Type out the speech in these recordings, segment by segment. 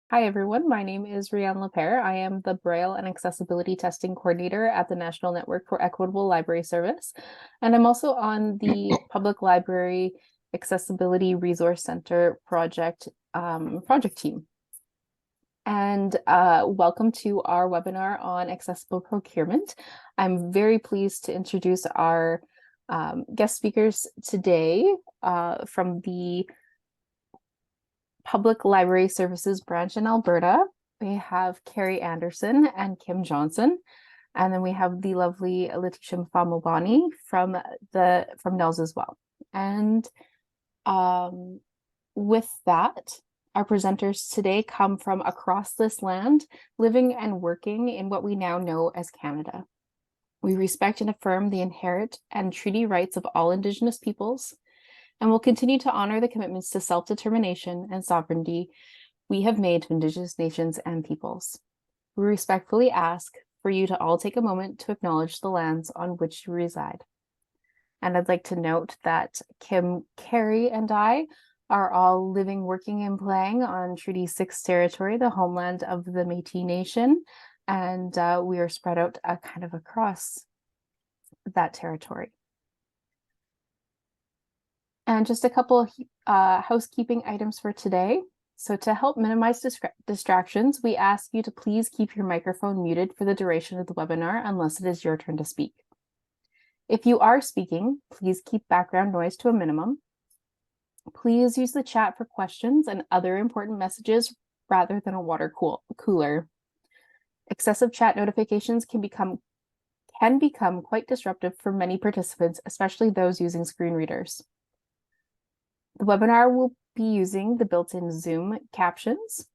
Hi, everyone. My name is Rianne Lepere. I am the Braille and Accessibility Testing Coordinator at the National Network for Equitable Library Service. And I'm also on the Public Library Accessibility Resource Center project team. And welcome to our webinar on accessible procurement. I'm very pleased to introduce our guest speakers today from the Public Library Services branch in Alberta. We have Carrie Anderson and Kim Johnson. And then we have the lovely Letitia Famobani from NELS as well. And with that, our presenters today come from across this land, living and working in what we now know as Canada. We respect and affirm the inherent and treaty rights of all Indigenous peoples, and will continue to honor the commitments to self-determination and sovereignty we have made to Indigenous nations and peoples. We respectfully ask for you to all take a moment to acknowledge the lands on which you reside. And I'd like to note that Kim, Carrie, and I are all living, working, and playing on Treaty 6 territory, the homeland of the Métis Nation, and we are spread out kind of across that territory. And just a couple housekeeping items for today. So to help minimize distractions, we ask you to please keep your microphone muted for the duration of the webinar unless it is your turn to speak. If you are speaking, please keep background noise to a minimum. Please use the chat for questions and other important messages rather than a water cooler. Excessive chat notifications can become quite disruptive for many participants, especially those using screen readers. The webinar will be using the built-in Zoom captions.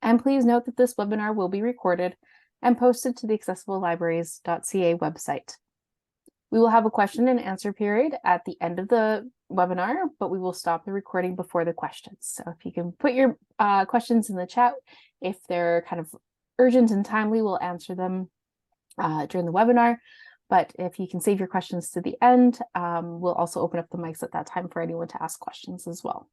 And please note that this webinar will be recorded and posted to the accessiblelibraries.ca website. We will have a question and answer period at the end of the webinar, but we will stop the recording before the questions. So if you can put your questions in the chat, if they're kind of urgent and timely, we'll answer them during the webinar. But if you can save your questions to the end, we'll also open up the mics at that time for anyone to ask questions as well.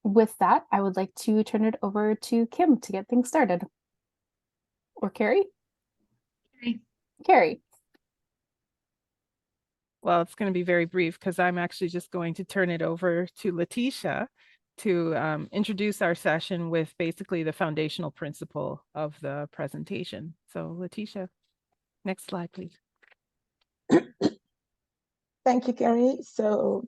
With that, I would like to turn it over to Kim to get things started. Or Carrie? Carrie. Well, it's going to be very brief because I'm actually just going to turn it over to Letitia to introduce our session with basically the foundational principle of the presentation. So Letitia. Next slide, please. Thank you, Carrie. So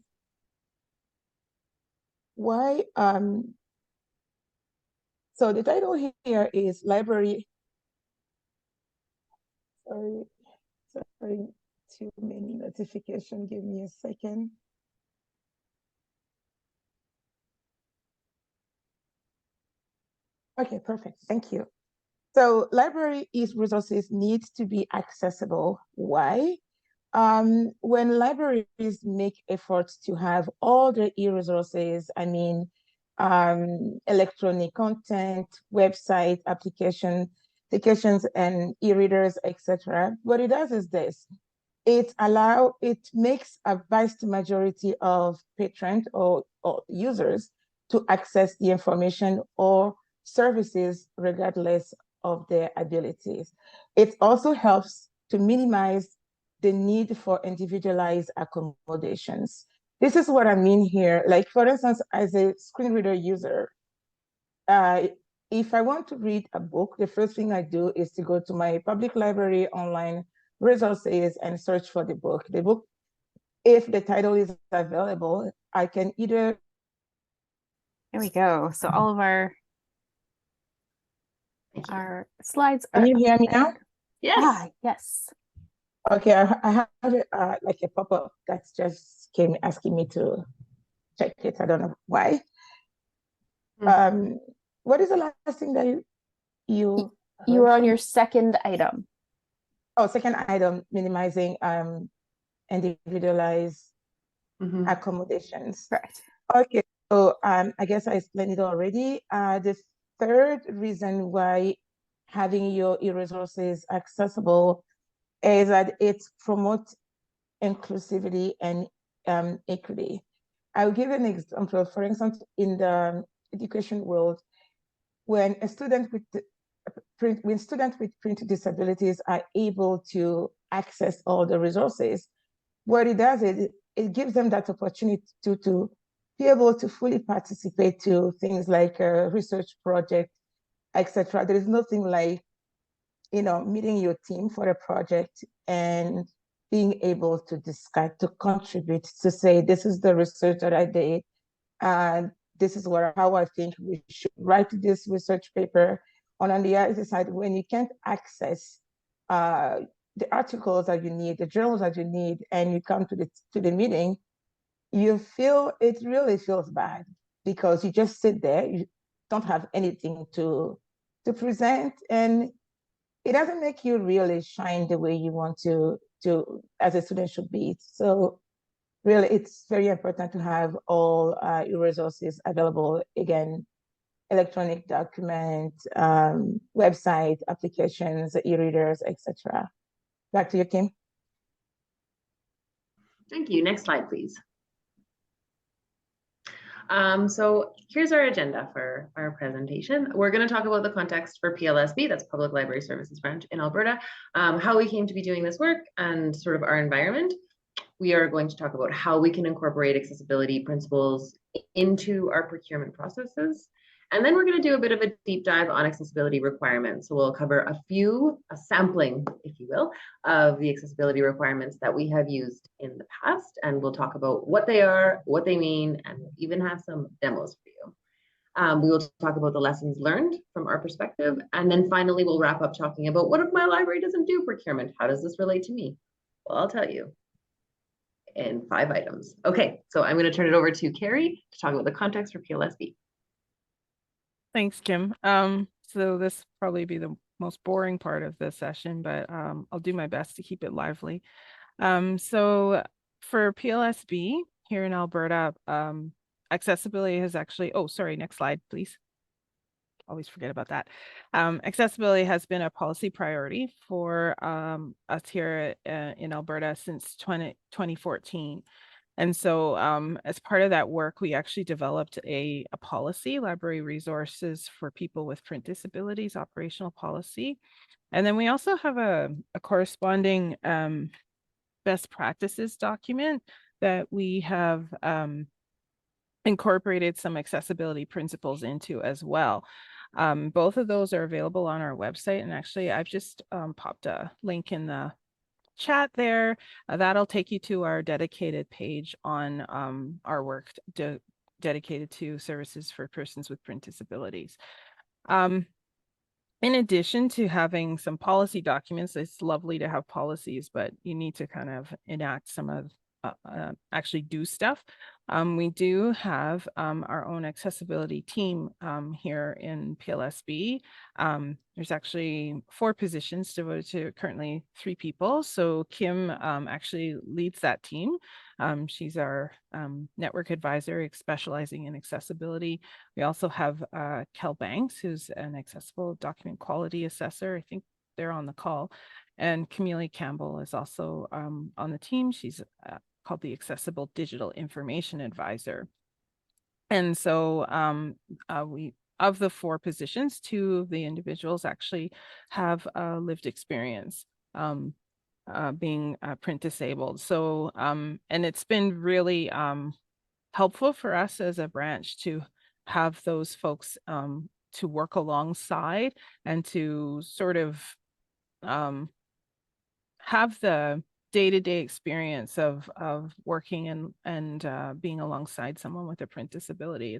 so the title here is library. Sorry, too many notifications. Give me a second. Okay, perfect. Thank you. So library resources need to be accessible. Why? When libraries make efforts to have all the e-resources, I mean, electronic content, website, applications, and e-readers, etc. What it does is this: it makes a vast majority of patrons or users to access the information or services regardless of their abilities. It also helps to minimize the need for individualized accommodations. This is what I mean here. Like, for instance, as a screen reader user, if I want to read a book, the first thing I do is to go to my public library online resources and search for the book. The book, if the title is available, I can either... There we go. So all of our slides are... Can you hear me now? Yes. Yes. Okay, I have like a pop-up that just came asking me to check it. I don't know why. What is the last thing that you were on your second item? Oh, second item, minimizing individualized accommodations. Correct. Okay, so I guess I explained it already. The third reason why having your e-resources accessible is that it promotes inclusivity and equity. I'll give an example. For instance, in the education world, when students with print disabilities are able to access all the resources, what it does is it gives them that opportunity to be able to fully participate to things like a research project, etc. There is nothing like, meeting your team for a project and being able to discuss, to contribute, to say, this is the research that I did, and this is how I think we should write this research paper. On the other side, when you can't access the articles that you need, the journals that you need, and you come to the meeting, it really feels bad because you just sit there, you don't have anything to present, and it doesn't make you really shine the way you want to as a student should be. So really, it's very important to have all your resources available. Again, electronic document, website, applications, e-readers, etc. Back to you, Kim. Thank you. Next slide, please. So here's our agenda for our presentation. We're going to talk about the context for PLSB, that's Public Library Services Branch in Alberta, how we came to be doing this work and sort of our environment. We are going to talk about how we can incorporate accessibility principles into our procurement processes. And then we're going to do a bit of a deep dive on accessibility requirements. So we'll cover a sampling, if you will, of the accessibility requirements that we have used in the past. And we'll talk about what they are, what they mean, and we'll even have some demos for you. We will talk about the lessons learned from our perspective. And then finally, we'll wrap up talking about, what if my library doesn't do procurement? How does this relate to me? Well, I'll tell you in 5 items. Okay, so I'm going to turn it over to Carrie to talk about the context for PLSB. Thanks, Kim. So this will probably be the most boring part of the session, but I'll do my best to keep it lively. So for PLSB here in Alberta, accessibility has actually, oh, sorry, next slide, please. Always forget about that. Accessibility has been a policy priority for us here in Alberta since 2014. And so as part of that work, we actually developed a policy, library resources for people with print disabilities, operational policy. And then we also have a corresponding best practices document that we have incorporated some accessibility principles into as well. Both of those are available on our website. And actually, I've just popped a link in the chat there. That'll take you to our dedicated page on our work dedicated to services for persons with print disabilities. In addition to having some policy documents, it's lovely to have policies, but you need to kind of enact some of actually do stuff. We do have our own accessibility team here in PLSB. There's actually 4 positions devoted to currently 3 people. So Kim actually leads that team. She's our network advisor specializing in accessibility. We also have Kel Banks, who's an accessible document quality assessor. I think they're on the call. And Camille Campbell is also on the team. She's called the Accessible Digital Information Advisor. And so of the 4 positions, 2 of the individuals actually have lived experience being print disabled. So, and it's been really helpful for us as a branch to have those folks to work alongside and to sort of have the day-to-day experience of working and being alongside someone with a print disability.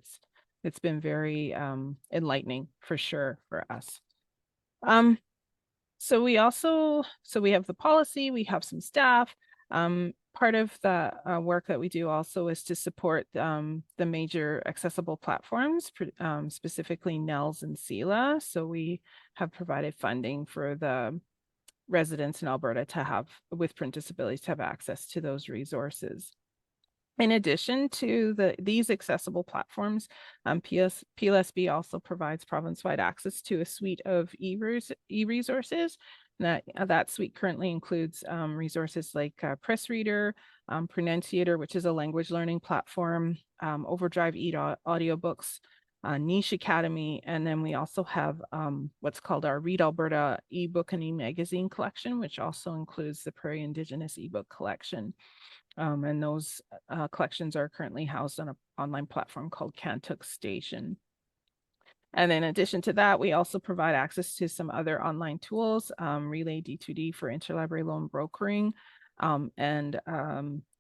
It's been very enlightening for sure for us. So we have the policy, we have some staff. Part of the work that we do also is to support the major accessible platforms, specifically NELS and CELA. So we have provided funding for the residents in Alberta with print disabilities to have access to those resources. In addition to these accessible platforms, PLSB also provides province-wide access to a suite of e-resources. That suite currently includes resources like PressReader, Pronunciator, which is a language learning platform, Overdrive audiobooks, Niche Academy, and then we also have what's called our Read Alberta ebook and e-magazine collection, which also includes the Prairie Indigenous ebook collection. And those collections are currently housed on an online platform called Cantuk Station. And in addition to that, we also provide access to some other online tools, Relay D2D for interlibrary loan brokering, and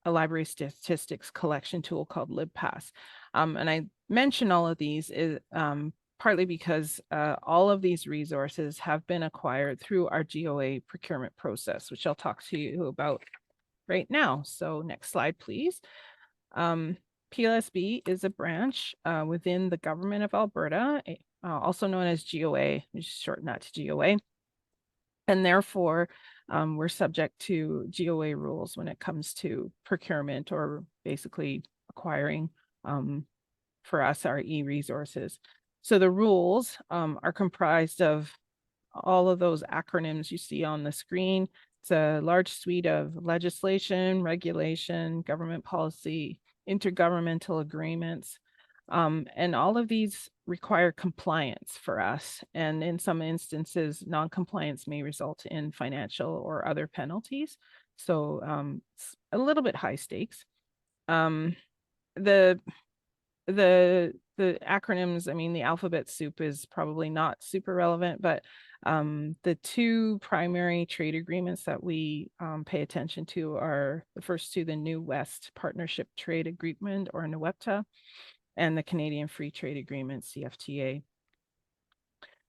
a library statistics collection tool called LibPass. And I mention all of these is partly because all of these resources have been acquired through our GOA procurement process, which I'll talk to you about right now. So next slide, please. PLSB is a branch within the government of Alberta, also known as GOA, we just shorten that to GOA. And therefore, we're subject to GOA rules when it comes to procurement, or basically acquiring, for us, our e-resources. So the rules are comprised of all of those acronyms you see on the screen. It's a large suite of legislation, regulation, government policy, intergovernmental agreements, and all of these require compliance for us. And in some instances, non-compliance may result in financial or other penalties. So it's a little bit high stakes. The acronyms, I mean, the alphabet soup is probably not super relevant, but the two primary trade agreements that we pay attention to are the first two, the New West Partnership Trade Agreement, or NWEPTA, and the Canadian Free Trade Agreement, CFTA.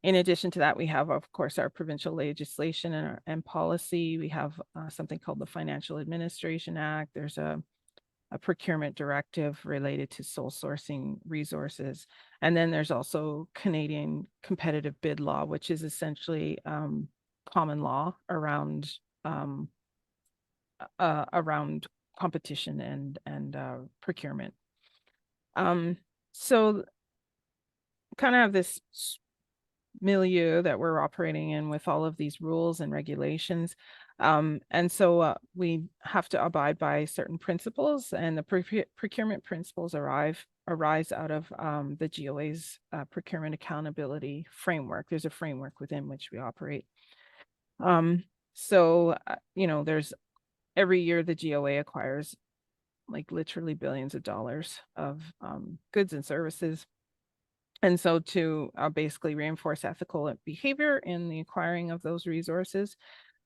In addition to that, we have, of course, our provincial legislation and policy. We have something called the Financial Administration Act. There's a procurement directive related to sole sourcing resources. And then there's also Canadian competitive bid law, which is essentially common law around competition and procurement. So kind of have this milieu that we're operating in with all of these rules and regulations. And so we have to abide by certain principles, and the procurement principles arise out of the GOA's procurement accountability framework. There's a framework within which we operate. You know, there's every year the GOA acquires like literally billions of dollars of goods and services. And so to basically reinforce ethical behavior in the acquiring of those resources,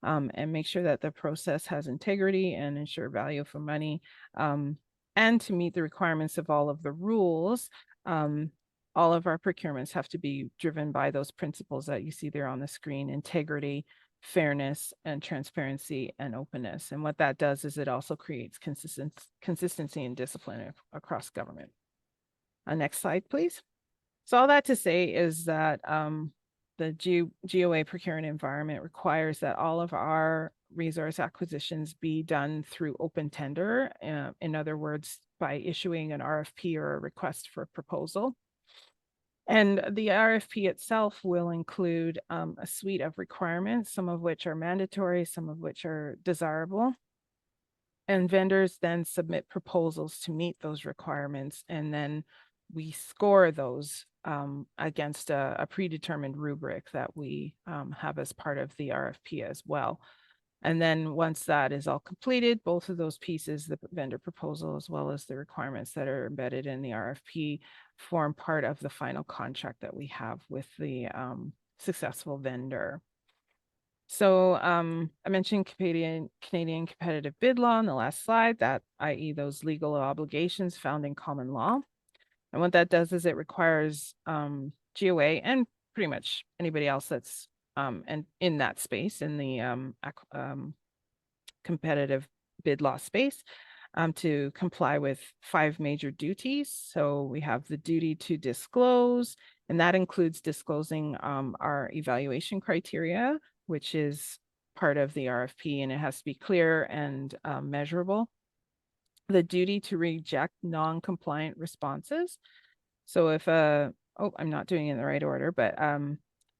and make sure that the process has integrity and ensure value for money, and to meet the requirements of all of the rules, all of our procurements have to be driven by those principles that you see there on the screen: integrity, fairness, and transparency and openness. And what that does is it also creates consistency and discipline across government. Next slide, please. So all that to say is that the GOA procurement environment requires that all of our resource acquisitions be done through open tender. In other words, by issuing an RFP, or a request for proposal. And the RFP itself will include a suite of requirements, some of which are mandatory, some of which are desirable. And vendors then submit proposals to meet those requirements, and then we score those against a predetermined rubric that we have as part of the RFP as well. And then once that is all completed, both of those pieces, the vendor proposal as well as the requirements that are embedded in the RFP, form part of the final contract that we have with the successful vendor. So I mentioned Canadian competitive bid law in the last slide, that i.e. those legal obligations found in common law. And what that does is it requires GOA and pretty much anybody else that's and in that space, in the competitive bid law space, to comply with 5 major duties. So we have the duty to disclose, and that includes disclosing our evaluation criteria, which is part of the RFP, and it has to be clear and measurable. The duty to reject non-compliant responses. So if I'm not doing it in the right order, but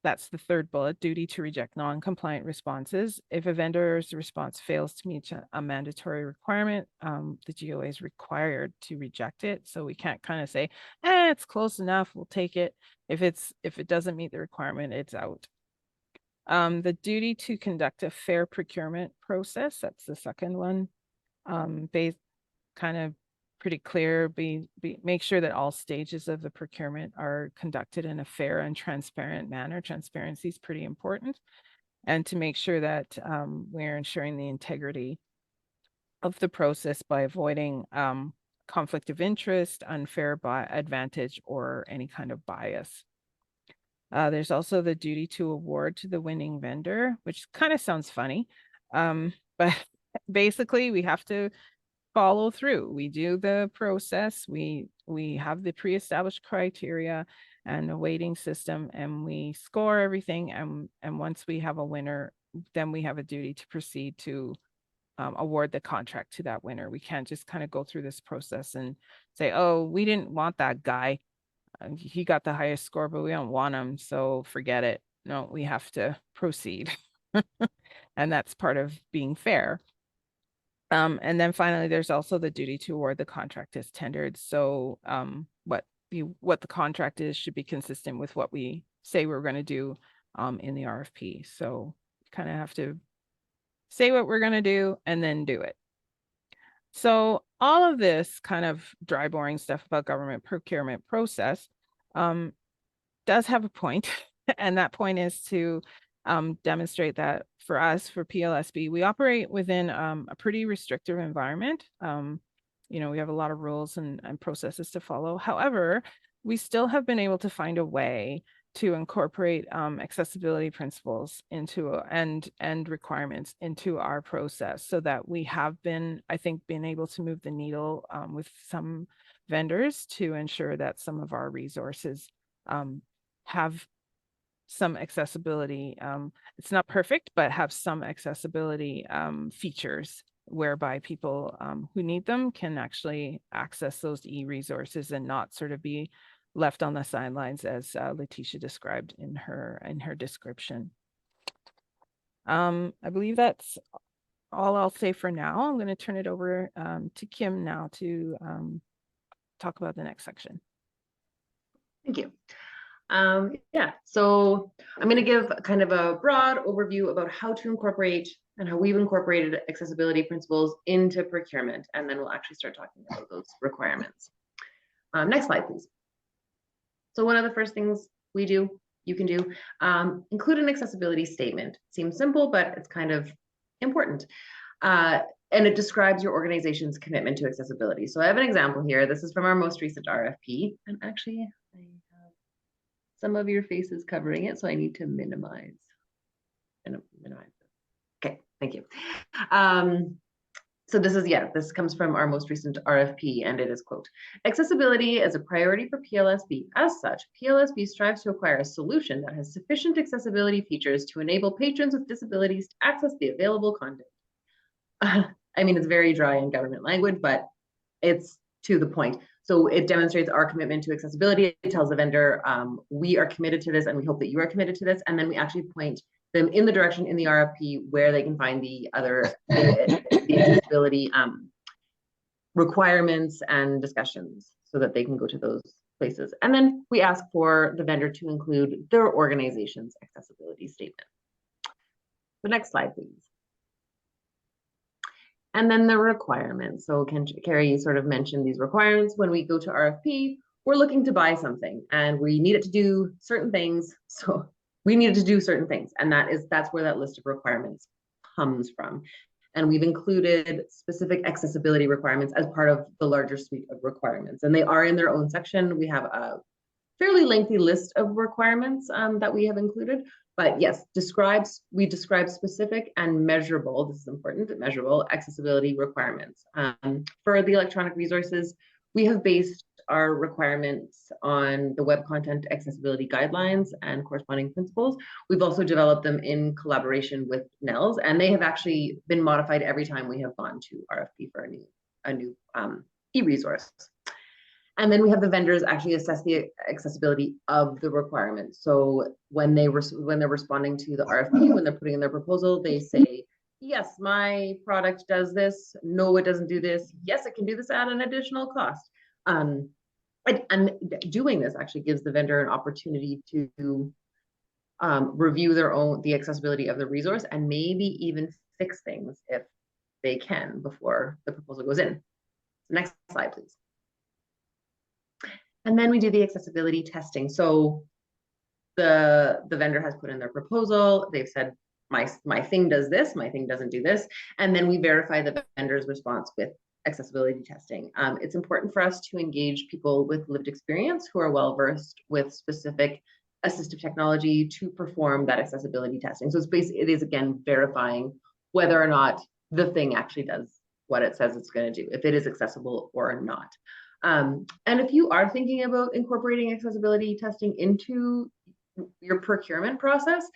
That's the third bullet, duty to reject non-compliant responses. If a vendor's response fails to meet a mandatory requirement, the GOA is required to reject it. So we can't kind of say, it's close enough, we'll take it. If it doesn't meet the requirement, it's out. The duty to conduct a fair procurement process, that's the second one. Kind of pretty clear, make sure that all stages of the procurement are conducted in a fair and transparent manner. Transparency is pretty important. And to make sure that we're ensuring the integrity of the process by avoiding conflict of interest, unfair advantage, or any kind of bias. There's also the duty to award to the winning vendor, which kind of sounds funny, but basically we have to follow through. We do the process, we have the pre-established criteria and a weighting system, and we score everything, and once we have a winner, then we have a duty to proceed to award the contract to that winner. We can't just kind of go through this process and say, oh, we didn't want that guy, he got the highest score, but we don't want him, so forget it. No, we have to proceed. And that's part of being fair. And then finally, there's also the duty to award the contract as tendered. So what the contract is should be consistent with what we say we're going to do in the RFP. So kind of have to say what we're going to do and then do it. So all of this kind of dry, boring stuff about government procurement process does have a point. And that point is to demonstrate that for us, for PLSB, we operate within a pretty restrictive environment. We have a lot of rules and processes to follow. However, we still have been able to find a way to incorporate accessibility principles into and requirements into our process, so that we have been, I think, been able to move the needle with some vendors to ensure that some of our resources have some accessibility. It's not perfect, but have some accessibility features whereby people who need them can actually access those e-resources and not sort of be left on the sidelines, as Letitia described in her description. I believe that's all I'll say for now. I'm going to turn it over to Kim now to talk about the next section. Thank you. Yeah, so I'm going to give kind of a broad overview about how to incorporate and how we've incorporated accessibility principles into procurement, and then we'll actually start talking about those requirements. Next slide, please. So one of the first things you can do, include an accessibility statement. Seems simple, but it's kind of important. And it describes your organization's commitment to accessibility. So I have an example here. This is from our most recent RFP. And actually, I have some of your faces covering it, so I need to minimize. Okay, thank you. So this comes from our most recent RFP, and it is, quote, accessibility is a priority for PLSB. As such, PLSB strives to acquire a solution that has sufficient accessibility features to enable patrons with disabilities to access the available content. I mean, it's very dry in government language, but it's to the point. So it demonstrates our commitment to accessibility. It tells the vendor, we are committed to this, and we hope that you are committed to this. And then we actually point them in the direction in the RFP where they can find the other the accessibility requirements and discussions, so that they can go to those places. And then we ask for the vendor to include their organization's accessibility statement. The next slide, please. And then the requirements. So Carrie sort of mentioned these requirements. When we go to RFP, we're looking to buy something and we need it to do certain things. So we needed to do certain things, and that's where that list of requirements comes from. And we've included specific accessibility requirements as part of the larger suite of requirements, and they are in their own section. We have a fairly lengthy list of requirements that we have included, but yes, we describe specific and measurable, this is important, measurable accessibility requirements. For the electronic resources, we have based our requirements on the Web Content Accessibility Guidelines and corresponding principles. We've also developed them in collaboration with NELS, and they have actually been modified every time we have gone to RFP for a new e-resource. And then we have the vendors actually assess the accessibility of the requirement. So when they're responding to the RFP, when they're putting in their proposal, they say, yes, my product does this. No, it doesn't do this. Yes, it can do this at an additional cost. And doing this actually gives the vendor an opportunity to review the accessibility of the resource and maybe even fix things if they can before the proposal goes in. Next slide, please. And then we do the accessibility testing. So the vendor has put in their proposal. They've said, my thing does this, my thing doesn't do this. And then we verify the vendor's response with accessibility testing. It's important for us to engage people with lived experience who are well-versed with specific assistive technology to perform that accessibility testing. So it is again verifying whether or not the thing actually does what it says it's going to do, if it is accessible or not. And if you are thinking about incorporating accessibility testing into your procurement process,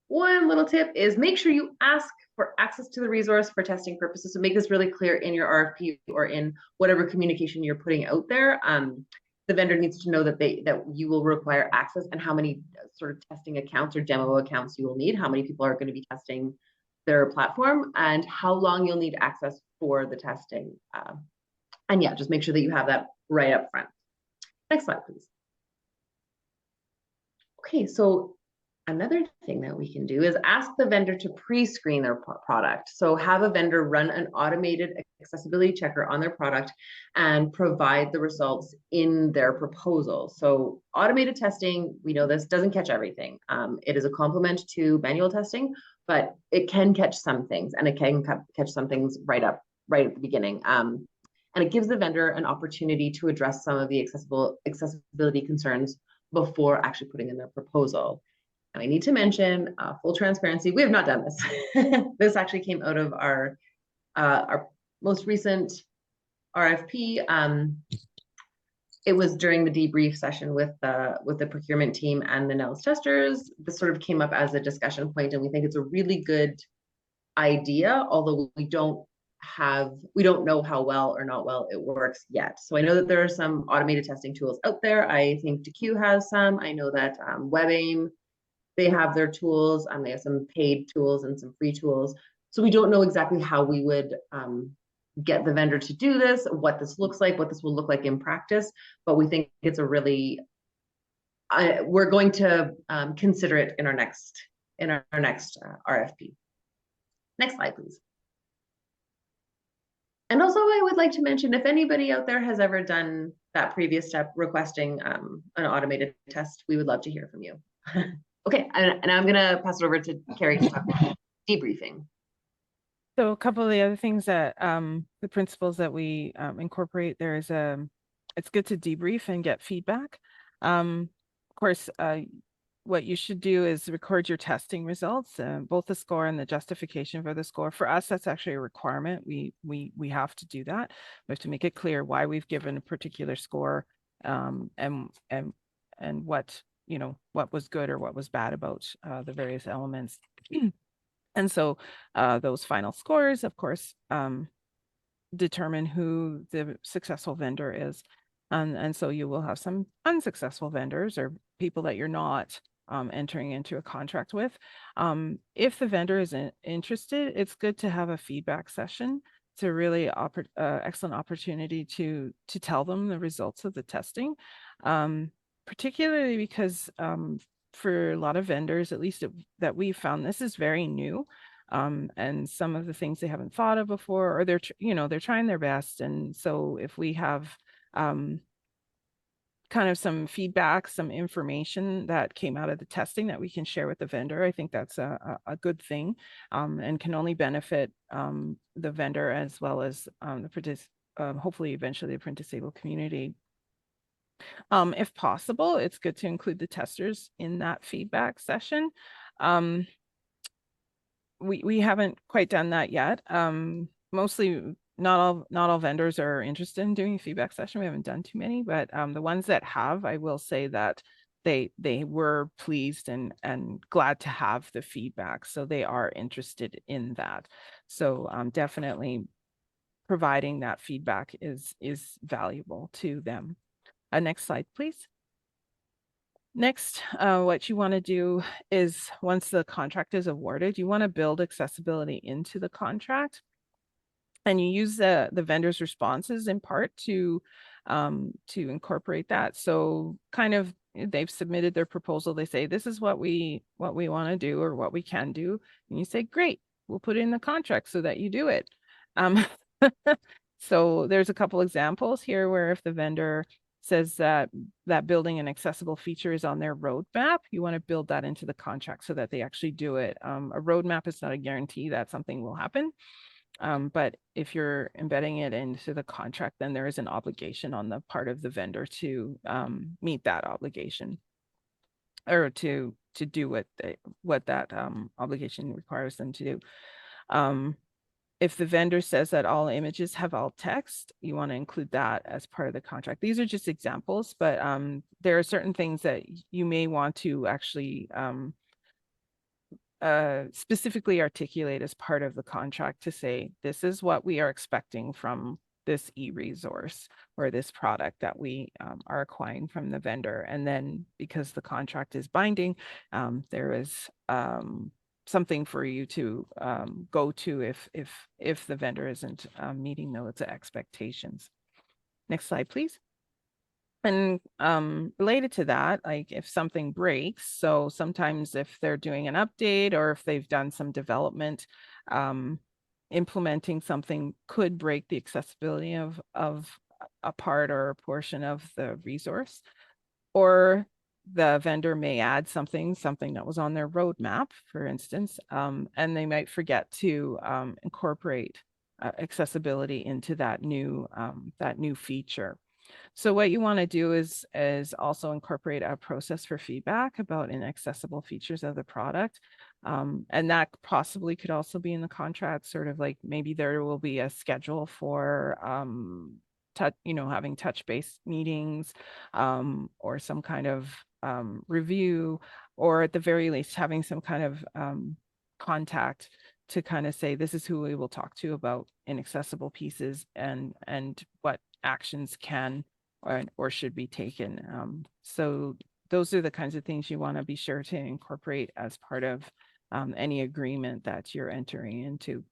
one little tip is make sure you ask for access to the resource for testing purposes. So make this really clear in your RFP or in whatever communication you're putting out there. The vendor needs to know that you will require access and how many sort of testing accounts or demo accounts you will need, how many people are going to be testing their platform, and how long you'll need access for the testing. And yeah, just make sure that you have that right up front. Next slide, please. Okay, so another thing that we can do is ask the vendor to pre-screen their product. So have a vendor run an automated accessibility checker on their product and provide the results in their proposal. So automated testing, we know this doesn't catch everything. It is a complement to manual testing, but it can catch some things, and it can catch some things right at the beginning. And it gives the vendor an opportunity to address some of the accessibility concerns before actually putting in their proposal. And I need to mention, full transparency, we have not done this. This actually came out of our most recent RFP. It was during the debrief session with the procurement team and the NELS testers. This sort of came up as a discussion point, and we think it's a really good idea, although we don't know how well or not well it works yet. So I know that there are some automated testing tools out there. I think DQ has some. I know that WebAIM, they have their tools, and they have some paid tools and some free tools. So we don't know exactly how we would get the vendor to do this, what this looks like, what this will look like in practice, but we think it's a really, we're going to consider it in our next RFP. Next slide, please. And also I would like to mention, if anybody out there has ever done that previous step, requesting an automated test, we would love to hear from you. Okay, and I'm gonna pass it over to Carrie to talk about debriefing. So a couple of the other things that the principles that we incorporate there is it's good to debrief and get feedback. Of course, what you should do is record your testing results, both the score and the justification for the score. For us, that's actually a requirement. We have to do that. We have to make it clear why we've given a particular score, and what, you know, what was good or what was bad about the various elements. And so those final scores, of course, determine who the successful vendor is. And so you will have some unsuccessful vendors or people that you're not entering into a contract with. If the vendor isn't interested, it's good to have a feedback session. It's a really excellent opportunity to tell them the results of the testing, particularly because for a lot of vendors, at least that we've found, this is very new. And some of the things they haven't thought of before, or they're trying their best. And so if we have kind of some feedback, some information that came out of the testing that we can share with the vendor, I think that's a good thing, and can only benefit the vendor as well as hopefully eventually the print disabled community. If possible, it's good to include the testers in that feedback session. We haven't quite done that yet. Mostly not all vendors are interested in doing a feedback session. We haven't done too many, but the ones that have, I will say that they were pleased and glad to have the feedback. So they are interested in that. So definitely providing that feedback is valuable to them. Next slide, please. Next, what you want to do is once the contract is awarded, you want to build accessibility into the contract. And you use the vendor's responses in part to incorporate that. So kind of they've submitted their proposal. They say, this is what we want to do or what we can do. And you say, great, we'll put it in the contract so that you do it. So there's a couple examples here where if the vendor says that building an accessible feature is on their roadmap, you want to build that into the contract so that they actually do it. A roadmap is not a guarantee that something will happen. But if you're embedding it into the contract, then there is an obligation on the part of the vendor to meet that obligation, or to do what that obligation requires them to do. If the vendor says that all images have alt text, you want to include that as part of the contract. These are just examples, but there are certain things that you may want to actually specifically articulate as part of the contract to say, this is what we are expecting from this e-resource or this product that we are acquiring from the vendor. And then because the contract is binding, there is something for you to go to if the vendor isn't meeting those expectations. Next slide, please. And related to that, like if something breaks, so sometimes if they're doing an update or if they've done some development, implementing something could break the accessibility of a part or a portion of the resource, or the vendor may add something that was on their roadmap, for instance, and they might forget to incorporate accessibility into that new feature. So what you want to do is also incorporate a process for feedback about inaccessible features of the product. And that possibly could also be in the contract, sort of like maybe there will be a schedule for having touch-based meetings, or some kind of review, or at the very least having some kind of contact to kind of say, this is who we will talk to about inaccessible pieces and what actions can or should be taken. So those are the kinds of things you want to be sure to incorporate as part of any agreement that you're entering into.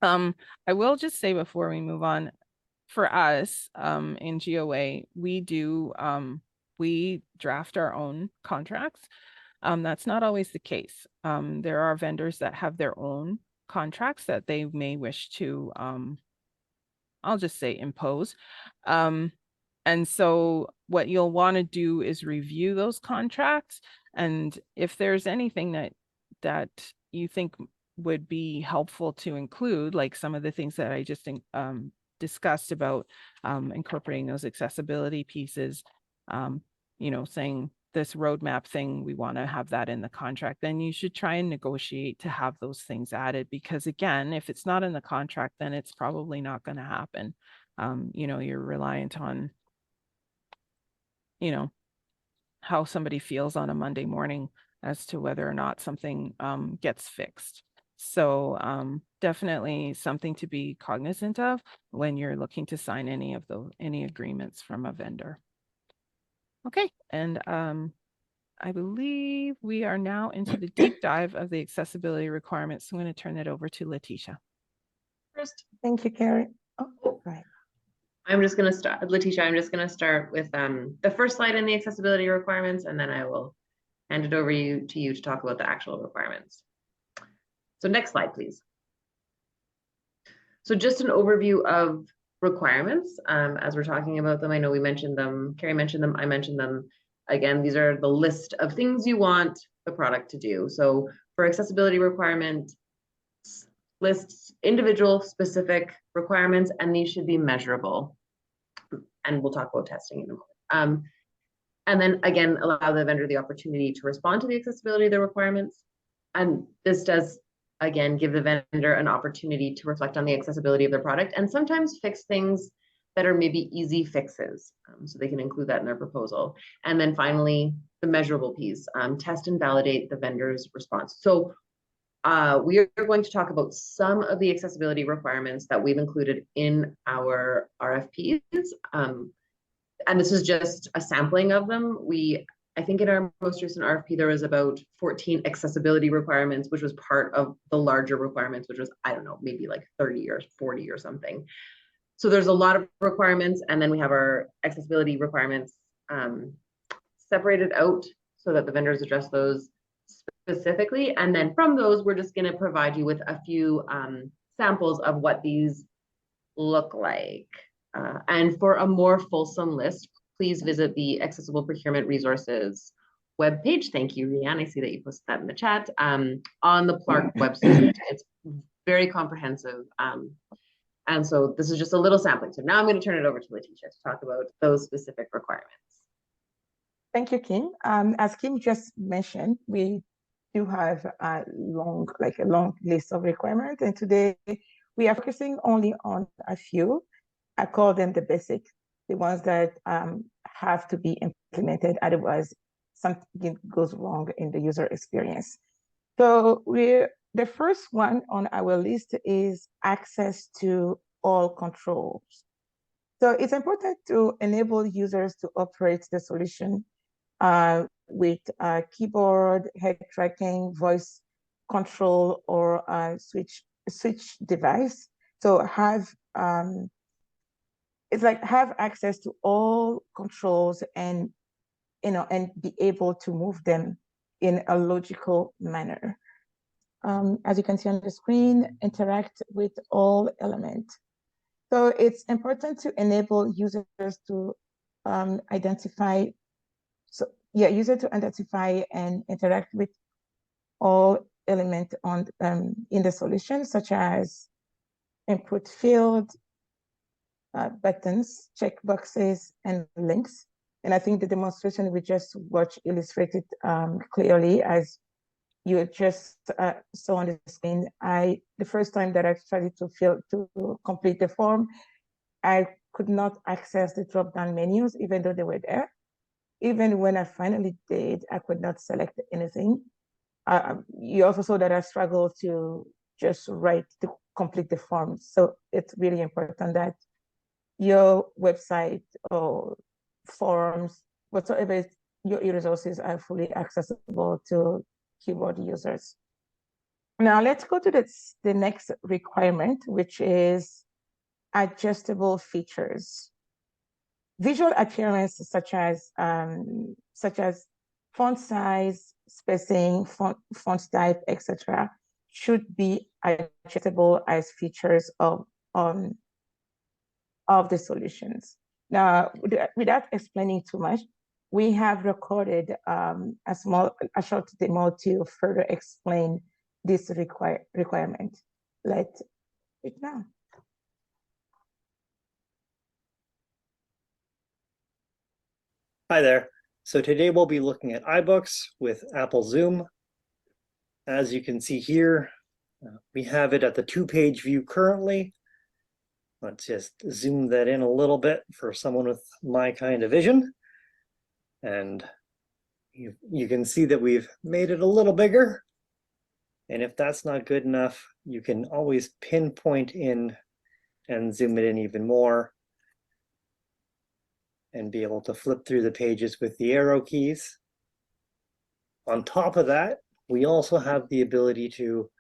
I will just say before we move on, for us in GOA, we draft our own contracts. That's not always the case. There are vendors that have their own contracts that they may wish to, I'll just say, impose. And so what you'll want to do is review those contracts. And if there's anything that you think would be helpful to include, like some of the things that I just discussed about incorporating those accessibility pieces, saying this roadmap thing, we want to have that in the contract, then you should try and negotiate to have those things added, because again, if it's not in the contract, then it's probably not going to happen. You're reliant on, how somebody feels on a Monday morning as to whether or not something gets fixed. So definitely something to be cognizant of when you're looking to sign any agreements from a vendor. Okay, and I believe we are now into the deep dive of the accessibility requirements. So I'm going to turn it over to Letitia. First, thank you, Carrie. Oh, right. I'm just going to start, Letitia, I'm just going to start with the first slide in the accessibility requirements, and then I will hand it over to you to talk about the actual requirements. So next slide, please. So just an overview of requirements as we're talking about them. I know we mentioned them, Carrie mentioned them, I mentioned them. Again, these are the list of things you want the product to do. So for accessibility requirement, lists individual specific requirements, and these should be measurable. And we'll talk about testing in a moment. And then again, allow the vendor the opportunity to respond to the accessibility of the requirements. And this does, again, give the vendor an opportunity to reflect on the accessibility of their product and sometimes fix things that are maybe easy fixes. So they can include that in their proposal. And then finally, the measurable piece, test and validate the vendor's response. So we are going to talk about some of the accessibility requirements that we've included in our RFPs. and this is just a sampling of them. I think in our most recent RFP, there was about 14 accessibility requirements, which was part of the larger requirements, which was, I don't know, maybe like 30 or 40 or something. So there's a lot of requirements, and then we have our accessibility requirements separated out so that the vendors address those specifically. And then from those, we're just going to provide you with a few samples of what these look like. And for a more fulsome list, please visit the Accessible Procurement Resources webpage. Thank you, Rianne. I see that you posted that in the chat. On the PLARC website, it's very comprehensive. And so this is just a little sampling. So now I'm going to turn it over to Letitia to talk about those specific requirements. Thank you, Kim. As Kim just mentioned, we do have a long list of requirements, and today we are focusing only on a few. I call them the basic, the ones that have to be implemented, otherwise something goes wrong in the user experience. So the first one on our list is access to all controls. So it's important to enable users to operate the solution with keyboard, head tracking, voice control, or switch device. So have access to all controls and be able to move them in a logical manner. As you can see on the screen, interact with all elements. So it's important to enable users to identify and interact with all elements in the solution, such as input field, buttons, checkboxes, and links. And I think the demonstration we just watched illustrated clearly, as you just saw on the screen. The first time that I tried to complete the form, I could not access the drop-down menus, even though they were there. Even when I finally did, I could not select anything. You also saw that I struggled to just complete the form. So it's really important that your website or forums, whatsoever, your e-resources are fully accessible to keyboard users. Now let's go to the next requirement, which is adjustable features. Visual appearance such as font size, spacing, font type, etc., should be adjustable as features of the solutions. Now, without explaining too much, we have recorded a short demo to further explain this requirement. Let's it now. Hi there. So today we'll be looking at iBooks with Apple Zoom. As you can see here, we have it at the 2-page view currently. Let's just zoom that in a little bit for someone with my kind of vision. And you can see that we've made it a little bigger. And if that's not good enough, you can always pinpoint in and zoom it in even more and be able to flip through the pages with the arrow keys. On top of that, we also have the ability to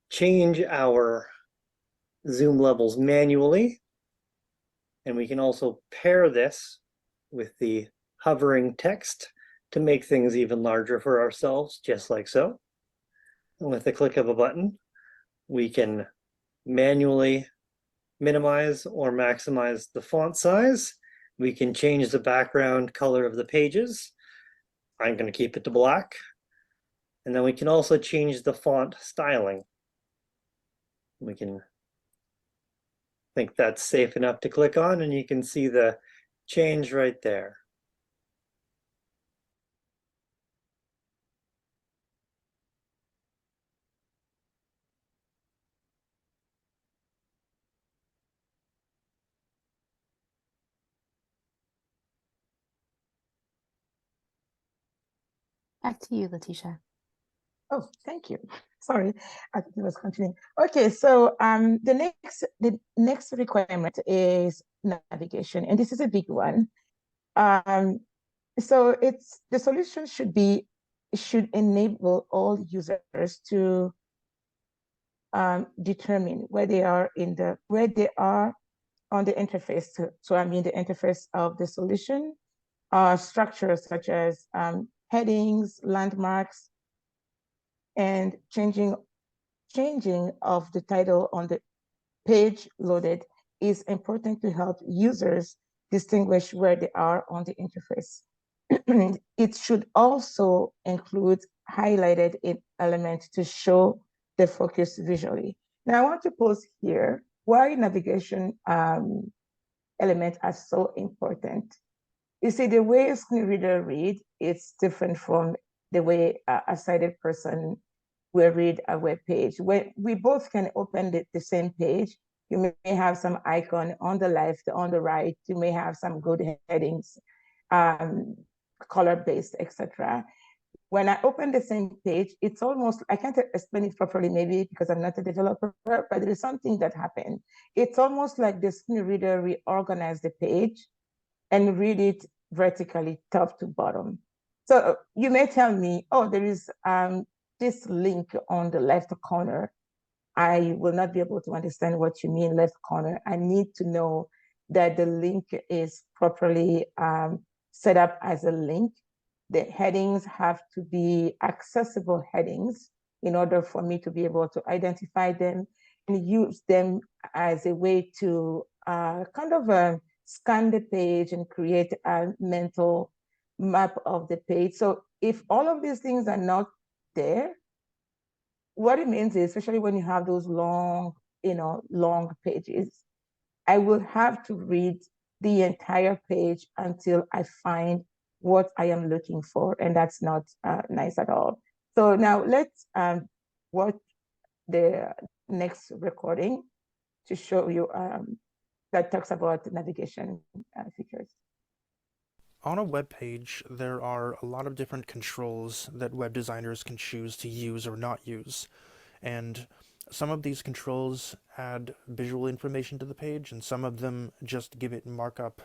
change our zoom levels manually. And we can also pair this with the hovering text to make things even larger for ourselves, just like so. And with the click of a button, we can manually minimize or maximize the font size. We can change the background color of the pages. I'm going to keep it to black. And then we can also change the font styling. We can think that's safe enough to click on, and you can see the change right there. Back to you, Letitia. Oh, thank you. Sorry, I think it was continuing. Okay, so the next requirement is navigation, and this is a big one. So the solution should enable all users to determine where they are on the interface. So I mean the interface of the solution, structures such as headings, landmarks, and changing of the title on the page loaded is important to help users distinguish where they are on the interface. It should also include highlighted elements to show the focus visually. Now I want to pause here why navigation elements are so important. You see, the way a screen reader read, it's different from the way a sighted person will read a web page. When we both can open the same page, you may have some icon on the left, on the right, you may have some good headings, color-based, etc. When I open the same page, it's almost, I can't explain it properly, maybe because I'm not a developer, but there is something that happened. It's almost like the screen reader reorganized the page and read it vertically, top to bottom. So you may tell me, oh, there is this link on the left corner. I will not be able to understand what you mean left corner. I need to know that the link is properly set up as a link. The headings have to be accessible headings in order for me to be able to identify them and use them as a way to kind of scan the page and create a mental map of the page. So if all of these things are not there, what it means is, especially when you have those long pages, I will have to read the entire page until I find what I am looking for, and that's not nice at all. So now let's watch the next recording to show you that talks about navigation features. On a web page, there are a lot of different controls that web designers can choose to use or not use. And some of these controls add visual information to the page, and some of them just give it markup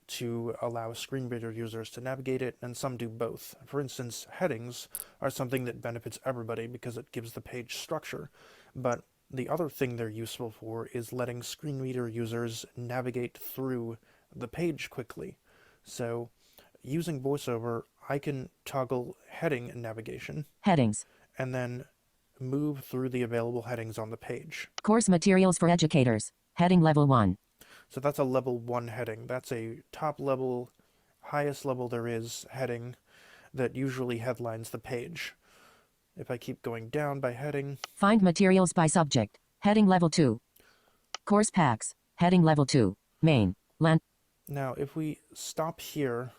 to allow screen reader users to navigate it, and some do both. For instance, headings are something that benefits everybody because it gives the page structure. But the other thing they're useful for is letting screen reader users navigate through the page quickly. So using VoiceOver, I can toggle heading navigation. Headings. And then move through the available headings on the page. Course materials for educators. Heading level 1. So that's a level 1 heading. That's a top level, highest level there is heading that usually headlines the page. If I keep going down by heading. Find materials by subject. Heading level 2. Course packs. Heading level 2. Main. Land. Now, if we stop here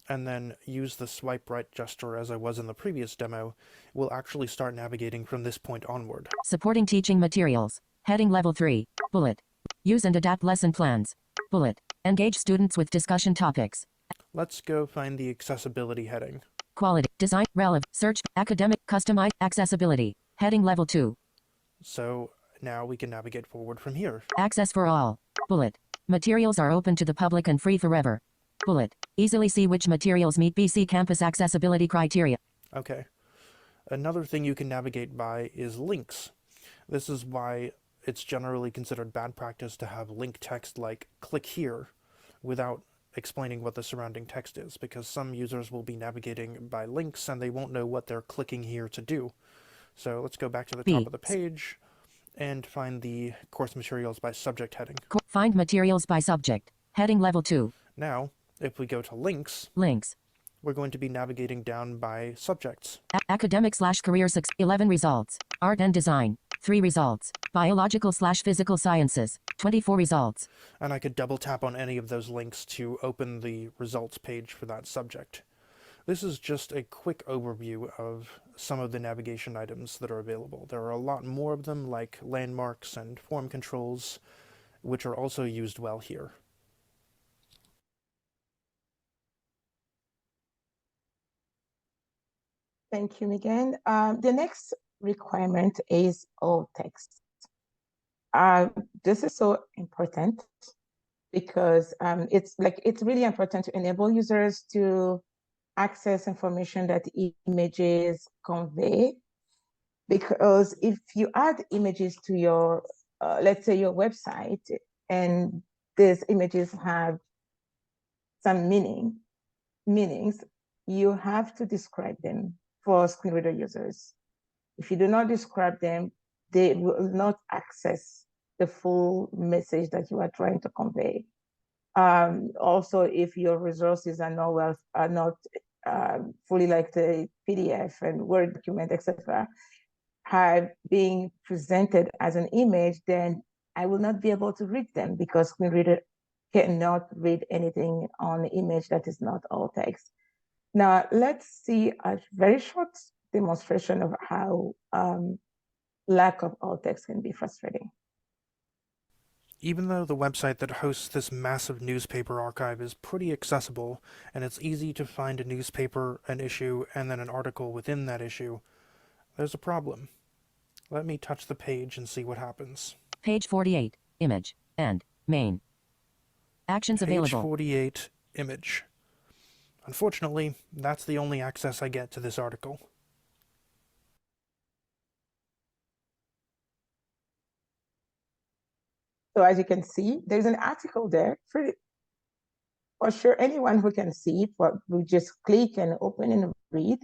and then use the swipe right gesture as I was in the previous demo, we'll actually start navigating from this point onward. Supporting teaching materials. Heading level 3. Bullet. Use and adapt lesson plans. Bullet. Engage students with discussion topics. Let's go find the accessibility heading. Quality. Design. Relevant. Search. Academic. Customize. Accessibility. Heading level 2. So now we can navigate forward from here. Access for all. Bullet. Materials are open to the public and free forever. Bullet. Easily see which materials meet BC campus accessibility criteria. Okay. Another thing you can navigate by is links. This is why it's generally considered bad practice to have link text like click here without explaining what the surrounding text is, because some users will be navigating by links and they won't know what they're clicking here to do. So let's go back to the top of the page and find the course materials by subject heading. Find materials by subject. Heading level 2. Now, if we go to links, we're going to be navigating down by subjects. Academic/career 11 results. Art and design 3 results. Biological/physical sciences 24 results. And I could double tap on any of those links to open the results page for that subject. This is just a quick overview of some of the navigation items that are available. There are a lot more of them, like landmarks and form controls, which are also used well here. Thank you, Megan. The next requirement is alt text. This is so important because it's really important to enable users to access information that images convey. Because if you add images to your, let's say your website, and these images have some meanings, you have to describe them for screen reader users. If you do not describe them, they will not access the full message that you are trying to convey. Also, if your resources are not fully like the PDF and Word document, etc., have being presented as an image, then I will not be able to read them because screen reader cannot read anything on the image that is not alt text. Now, let's see a very short demonstration of how lack of alt text can be frustrating. Even though the website that hosts this massive newspaper archive is pretty accessible, and it's easy to find a newspaper, an issue, and then an article within that issue, there's a problem. Let me touch the page and see what happens. Page 48, image, and main. Actions available. Page 48, image. Unfortunately, that's the only access I get to this article. So as you can see, there's an article there. For sure, anyone who can see it will just click and open and read.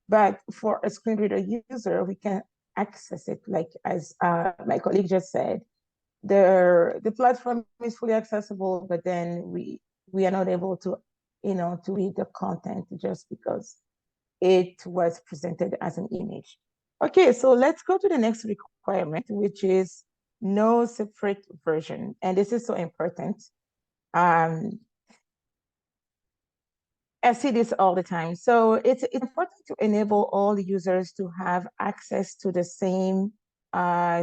But for a screen reader user, we can access it, like as my colleague just said. The platform is fully accessible, but then we are not able to, to read the content just because it was presented as an image. Okay, so let's go to the next requirement, which is no separate version. And this is so important. I see this all the time. So it's important to enable all users to have access to the same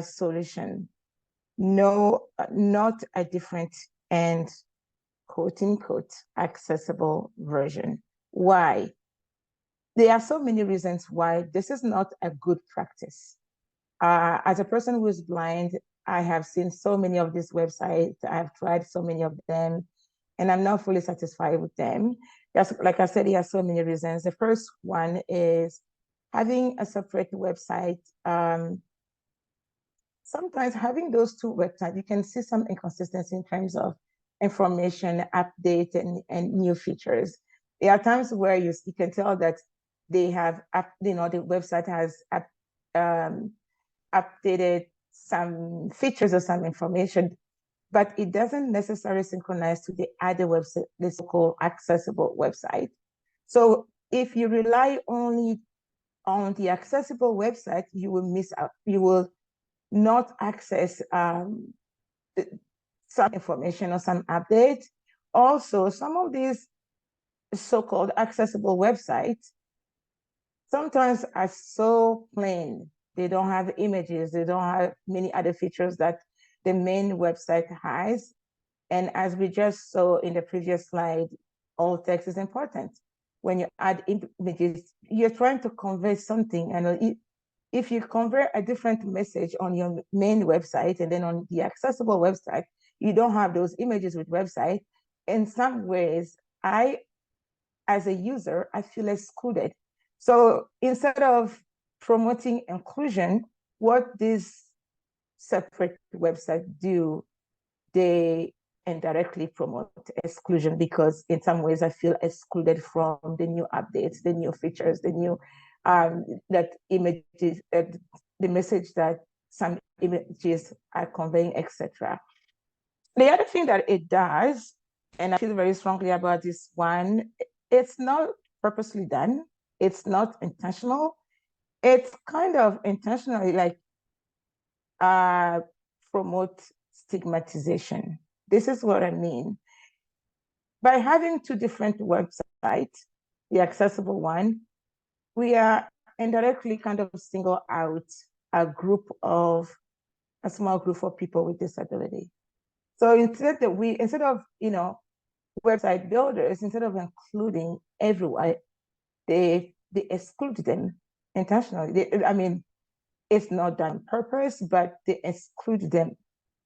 solution. No, not a different and quote unquote accessible version. Why? There are so many reasons why this is not a good practice. As a person who is blind, I have seen so many of these websites. I've tried so many of them, and I'm not fully satisfied with them. Just like I said, there are so many reasons. The first one is having a separate website. Sometimes having those two websites, you can see some inconsistency in terms of information, update, and new features. There are times where you can tell that they have, the website has updated some features or some information, but it doesn't necessarily synchronize to the other website, the so-called accessible website. So if you rely only on the accessible website, you will miss out. You will not access some information or some update. Also, some of these so-called accessible websites sometimes are so plain. They don't have images. They don't have many other features that the main website has. And as we just saw in the previous slide, alt text is important. When you add images, you're trying to convey something. And if you convey a different message on your main website and then on the accessible website, you don't have those images with website. In some ways, as a user, I feel excluded. So instead of promoting inclusion, what these separate websites do, they indirectly promote exclusion, because in some ways I feel excluded from the new updates, the new features, the new that images, the message that some images are conveying, etc. The other thing that it does, and I feel very strongly about this one, it's not purposely done. It's not intentional. It's kind of intentionally like promote stigmatization. This is what I mean. By having two different websites, the accessible one, we are indirectly kind of single out a small group of people with disability. So instead of website builders, instead of including everyone, they exclude them intentionally. It's not done on purpose, but they exclude them.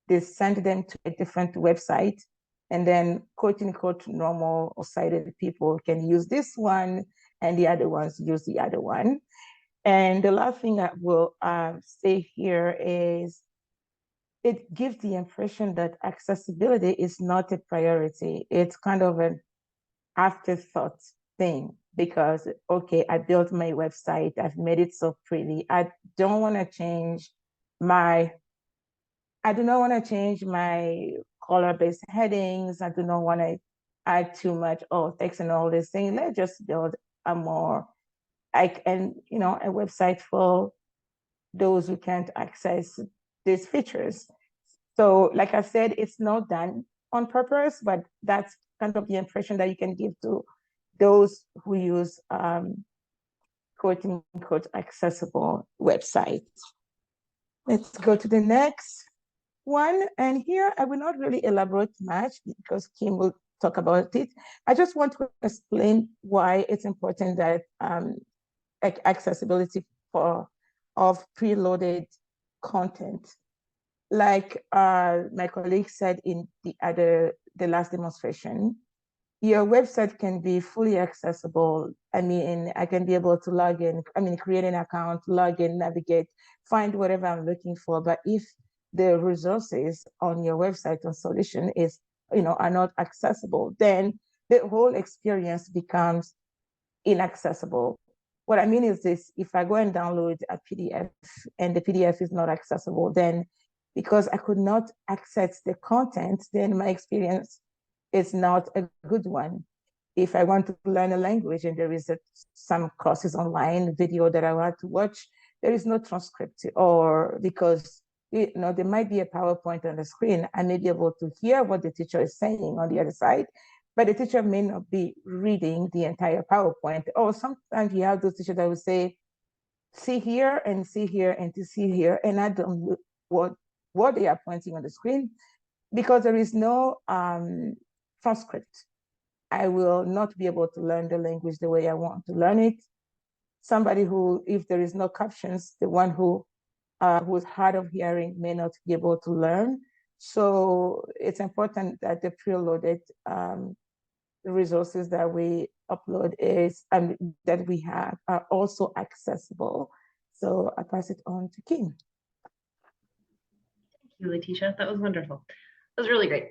They send them to a different website And then quote unquote normal or sighted people can use this one and the other ones use the other one. And the last thing I will say here is it gives the impression that accessibility is not a priority. It's kind of an afterthought thing because, okay, I built my website, I've made it so pretty. I don't want to change my, I do not want to change my color-based headings. I do not want to add too much text and all this thing. Let's just build a more, a website for those who can't access these features. So like I said, it's not done on purpose, but that's kind of the impression that you can give to those who use quote unquote accessible websites. Let's go to the next one. And here I will not really elaborate much because Kim will talk about it. I just want to explain why it's important that accessibility of preloaded content. Like my colleague said in the last demonstration, your website can be fully accessible. I mean, I can be able to log in, create an account, log in, navigate, find whatever I'm looking for. But if the resources on your website or solution are not accessible, then the whole experience becomes inaccessible. What I mean is this: if I go and download a PDF and the PDF is not accessible, then because I could not access the content, then my experience is not a good one. If I want to learn a language and there is some courses online, video that I want to watch, there is no transcript, or because there might be a PowerPoint on the screen, I may be able to hear what the teacher is saying on the other side, but the teacher may not be reading the entire PowerPoint. Or sometimes you have those teachers that will say, see here and see here and to see here, and I don't know what they are pointing on the screen because there is no transcript. I will not be able to learn the language the way I want to learn it. Somebody who, if there is no captions, the one who's hard of hearing may not be able to learn. So it's important that the preloaded resources that we upload that we have are also accessible. So I pass it on to Kim. Thank you, Letitia. That was wonderful. That was really great.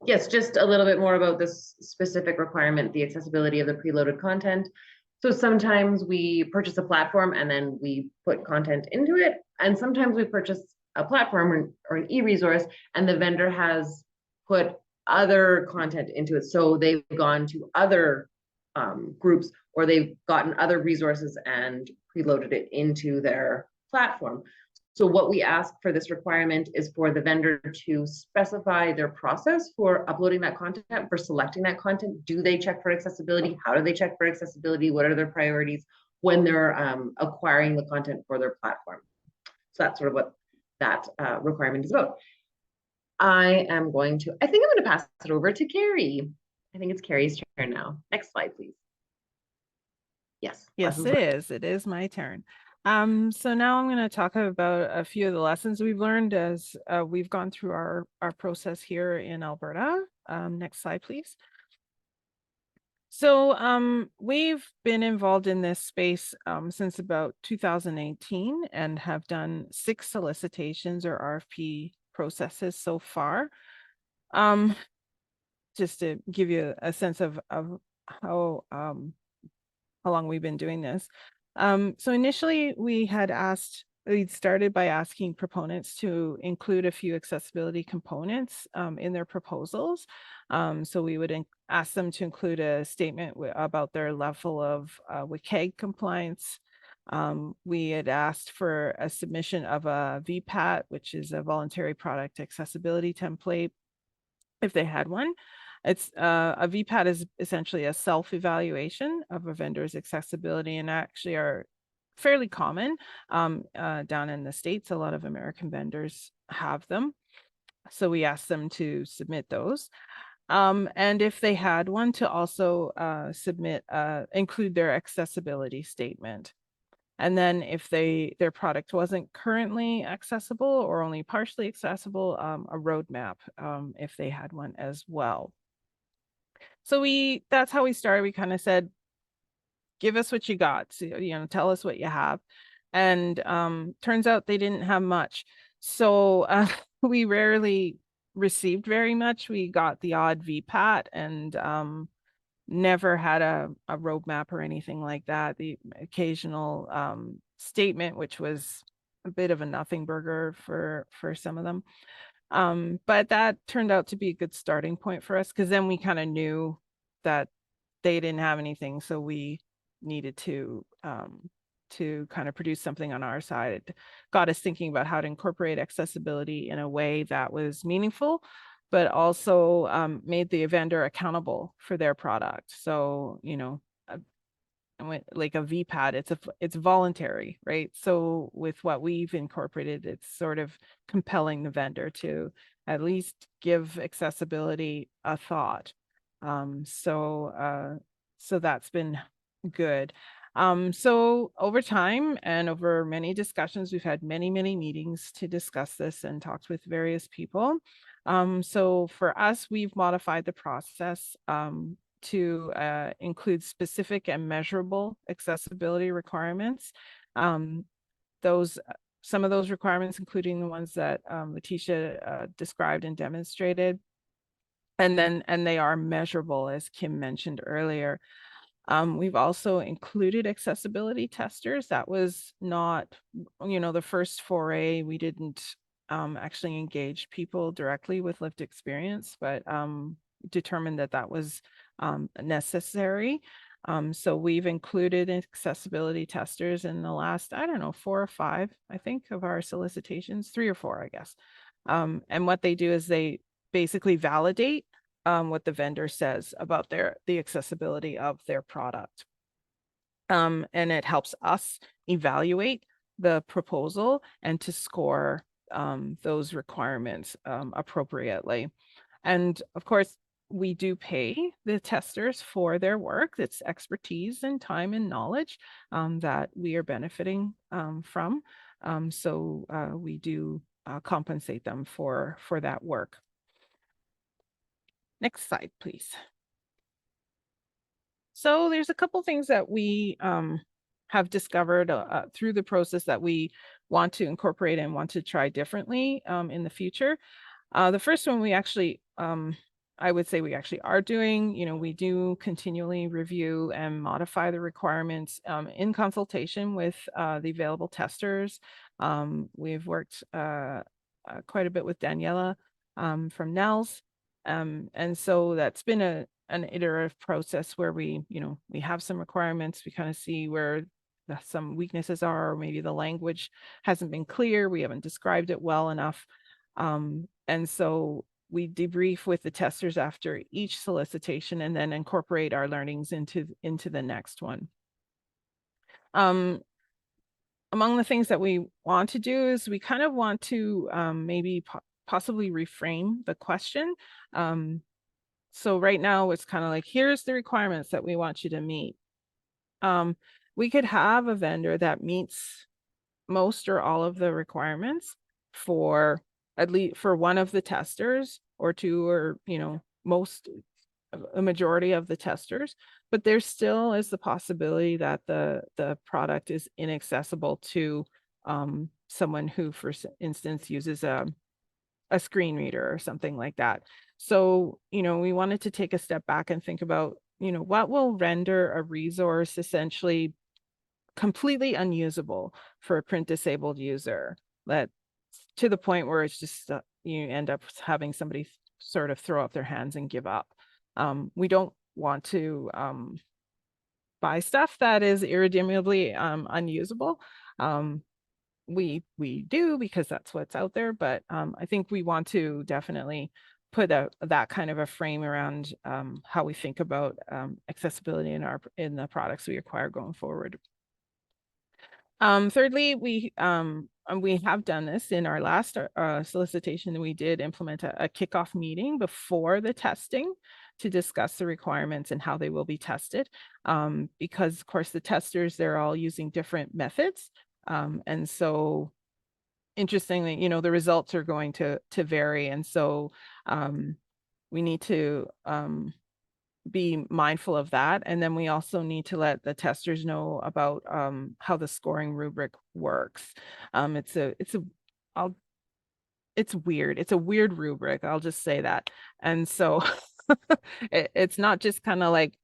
Yes, just a little bit more about this specific requirement, the accessibility of the preloaded content. So sometimes we purchase a platform and then we put content into it. And sometimes we purchase a platform or an e-resource and the vendor has put other content into it. So they've gone to other groups or they've gotten other resources and preloaded it into their platform. So what we ask for this requirement is for the vendor to specify their process for uploading that content, for selecting that content. Do they check for accessibility? How do they check for accessibility? What are their priorities when they're acquiring the content for their platform? So that's sort of what that requirement is about. I think I'm going to pass it over to Carrie. I think it's Carrie's turn now. Next slide, please. Yes. Yes, it is. It is my turn. So now I'm going to talk about a few of the lessons we've learned as we've gone through our process here in Alberta. Next slide, please. So we've been involved in this space since about 2018 and have done 6 solicitations or RFP processes so far. Just to give you a sense of how long we've been doing this. So initially we'd started by asking proponents to include a few accessibility components in their proposals. So we would ask them to include a statement about their level of WCAG compliance. We had asked for a submission of a VPAT, which is a voluntary product accessibility template, if they had one. It's a VPAT is essentially a self-evaluation of a vendor's accessibility and actually are fairly common down in the States. A lot of American vendors have them. So we asked them to submit those. And if they had one, to also include their accessibility statement. And then if their product wasn't currently accessible or only partially accessible, a roadmap if they had one as well. So that's how we started. We kind of said, give us what you got. So, tell us what you have. And turns out they didn't have much. So we rarely received very much. We got the odd VPAT and never had a roadmap or anything like that. The occasional statement, which was a bit of a nothing burger for some of them. But that turned out to be a good starting point for us, because then we kind of knew that they didn't have anything, so we needed to kind of produce something on our side. It got us thinking about how to incorporate accessibility in a way that was meaningful, but also made the vendor accountable for their product. So, like a VPAT, it's voluntary, right? So with what we've incorporated, it's sort of compelling the vendor to at least give accessibility a thought. So that's been good. So over time and over many discussions, we've had many meetings to discuss this and talked with various people. So for us, we've modified the process to include specific and measurable accessibility requirements. Some of those requirements, including the ones that Letitia described and demonstrated, and they are measurable, as Kim mentioned earlier. We've also included accessibility testers. That was not, the first foray. We didn't actually engage people directly with lived experience, but determined that was necessary. So we've included accessibility testers in the last, 4 or 5, I think, of our solicitations, 3 or 4, I guess. And what they do is they basically validate what the vendor says about the accessibility of their product. And it helps us evaluate the proposal and to score those requirements appropriately. And of course, we do pay the testers for their work. It's expertise and time and knowledge that we are benefiting from. So we do compensate them for that work. Next slide, please. So there's a couple things that we have discovered through the process that we want to incorporate and want to try differently in the future. The first one we actually, I would say we actually are doing, we do continually review and modify the requirements in consultation with the available testers. We've worked quite a bit with Daniela from NELS. And so that's been an iterative process where we have some requirements, we kind of see where some weaknesses are, or maybe the language hasn't been clear, we haven't described it well enough. And so we debrief with the testers after each solicitation and then incorporate our learnings into the next one. Among the things that we want to do is we kind of want to maybe possibly reframe the question. So right now it's kind of like, here's the requirements that we want you to meet. We could have a vendor that meets most or all of the requirements for at least for one of the testers, or 2, or a majority of the testers, but there still is the possibility that the product is inaccessible to someone who, for instance, uses a screen reader or something like that. So, we wanted to take a step back and think about, what will render a resource essentially completely unusable for a print disabled user, that to the point where it's just you end up having somebody sort of throw up their hands and give up. We don't want to buy stuff that is irredeemably unusable. We do, because that's what's out there, but I think we want to definitely put that kind of a frame around how we think about accessibility in the products we acquire going forward. Thirdly, we have done this in our last solicitation. We did implement a kickoff meeting before the testing. to discuss the requirements and how they will be tested. Because of course the testers, they're all using different methods. And so interestingly, you know, the results are going to vary. And so we need to be mindful of that. And then we also need to let the testers know about how the scoring rubric works. It's weird. It's a weird rubric. I'll just say that. And so it's not just kind of like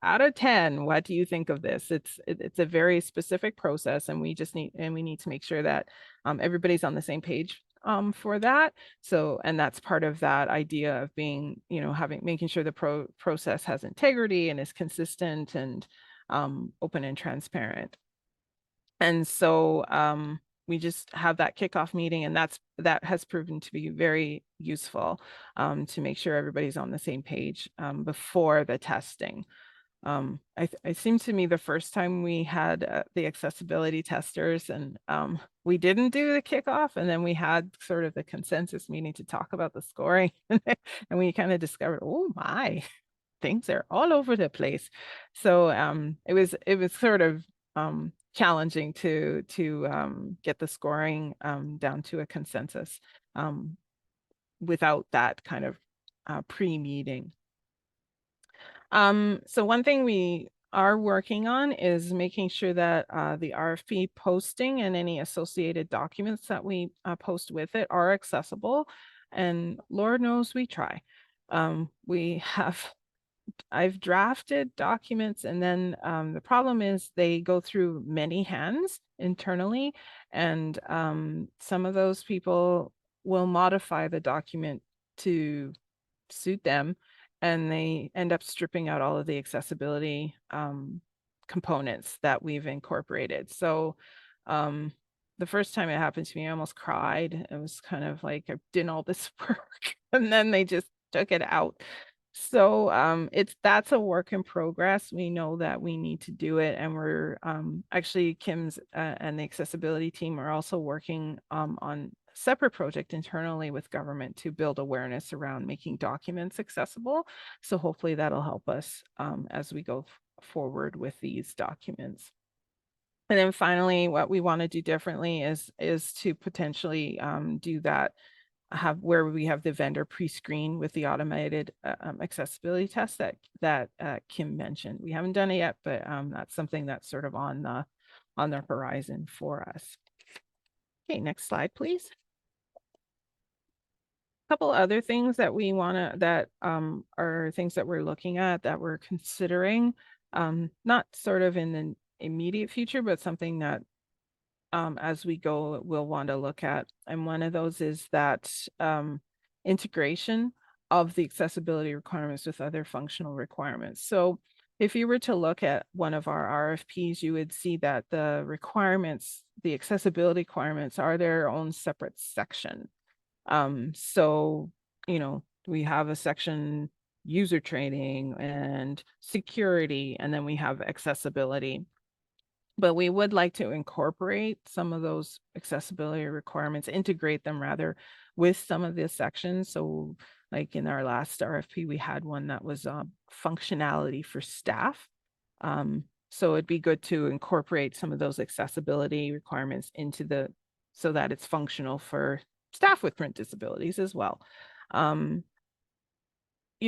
out of 10, what do you think of this? It's a very specific process, and we need to make sure that everybody's on the same page for that. So, and that's part of that idea of being, you know, making sure the process has integrity and is consistent and open and transparent. And so we just have that kickoff meeting, and that has proven to be very useful to make sure everybody's on the same page before the testing. It seemed to me the first time we had the accessibility testers, and we didn't do the kickoff, and then we had sort of the consensus meeting to talk about the scoring, and we kind of discovered, oh my, things are all over the place. So it was sort of challenging to get the scoring down to a consensus without that kind of pre-meeting. So one thing we are working on is making sure that the RFP posting and any associated documents that we post with it are accessible. And Lord knows we try. I've drafted documents, and then the problem is they go through many hands internally, and some of those people will modify the document to suit them, and they end up stripping out all of the accessibility components that we've incorporated. So the first time it happened to me, I almost cried. It was kind of like I did all this work and then they just took it out. So that's a work in progress. We know that we need to do it, and we're actually Kim's and the accessibility team are also working on a separate project internally with government to build awareness around making documents accessible. So hopefully that'll help us as we go forward with these documents. And then finally, what we want to do differently is to potentially do that, where we have the vendor pre-screen with the automated accessibility test that Kim mentioned. We haven't done it yet, but that's something that's sort of on the horizon for us. Okay, next slide, please. A couple other things that we want to are things that we're looking at, that we're considering, not sort of in the immediate future, but something that as we go, we'll want to look at. And one of those is that integration of the accessibility requirements with other functional requirements. So if you were to look at one of our RFPs, you would see that the requirements, the accessibility requirements, are their own separate section. So, you know, we have a section user training and security, and then we have accessibility. But we would like to incorporate some of those accessibility requirements, integrate them rather with some of the sections. So like in our last RFP, we had one that was functionality for staff. So it'd be good to incorporate some of those accessibility requirements into so that it's functional for staff with print disabilities as well. You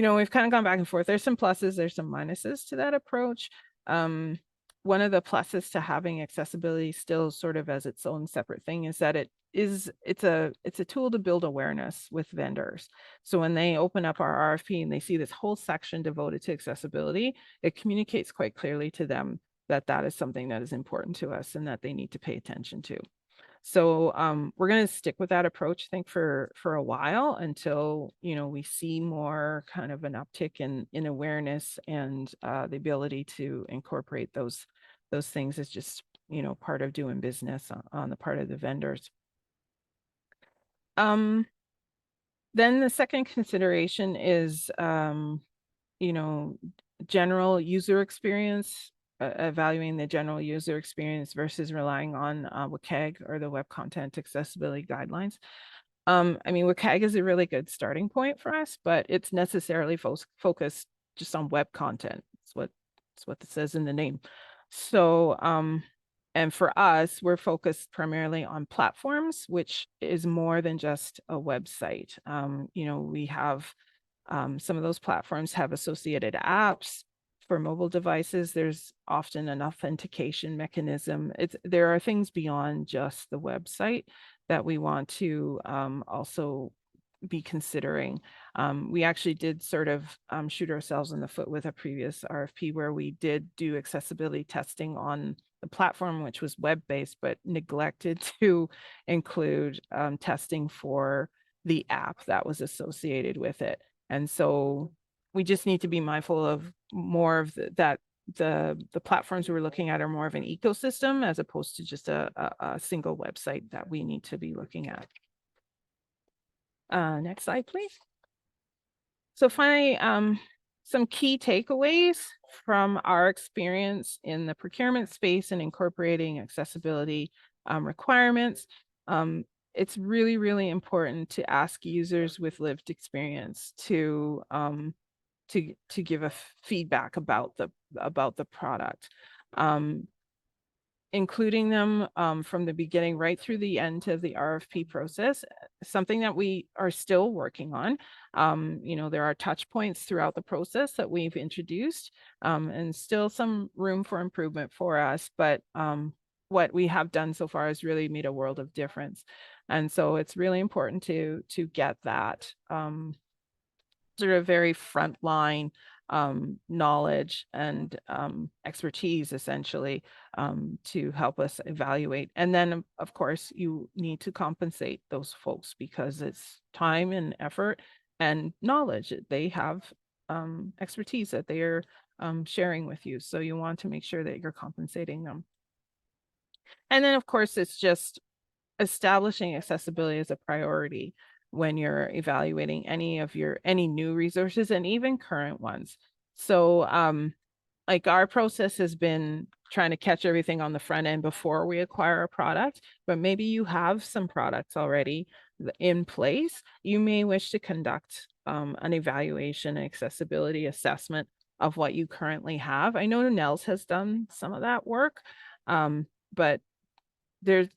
know, we've kind of gone back and forth. There's some pluses, there's some minuses to that approach. One of the pluses to having accessibility still sort of as its own separate thing is that it's a tool to build awareness with vendors. So when they open up our RFP and they see this whole section devoted to accessibility, it communicates quite clearly to them that that is something that is important to us and that they need to pay attention to. So we're going to stick with that approach, I think, for a while until, you know, we see more kind of an uptick in awareness and the ability to incorporate those things as just, you know, part of doing business on the part of the vendors. Then the second consideration is, you know, general user experience. Evaluating the general user experience versus relying on WCAG or the Web Content Accessibility Guidelines. I mean, WCAG is a really good starting point for us, but it's necessarily focused just on web content. It's what it says in the name. So, and for us, we're focused primarily on platforms, which is more than just a website. We have some of those platforms have associated apps. For mobile devices, there's often an authentication mechanism. There are things beyond just the website that we want to also be considering. We actually did sort of shoot ourselves in the foot with a previous RFP where we did do accessibility testing on the platform, which was web-based, but neglected to include testing for the app that was associated with it. And so we just need to be mindful of more of that the platforms we're looking at are more of an ecosystem as opposed to just a single website that we need to be looking at. Next slide, please. So finally, some key takeaways from our experience in the procurement space and incorporating accessibility requirements. It's really, really important to ask users with lived experience to give a feedback about the product, including them from the beginning right through the end of the RFP process, something that we are still working on. There are touch points throughout the process that we've introduced, and still some room for improvement for us, but what we have done so far has really made a world of difference. And so it's really important to get that sort of very frontline knowledge and expertise, essentially, to help us evaluate. And then, of course, you need to compensate those folks because it's time and effort and knowledge. They have expertise that they are sharing with you. So you want to make sure that you're compensating them. And then, of course, it's just establishing accessibility as a priority when you're evaluating any new resources and even current ones. So like our process has been trying to catch everything on the front end before we acquire a product, but maybe you have some products already in place. You may wish to conduct an evaluation and accessibility assessment of what you currently have. I know Nels has done some of that work, but there's,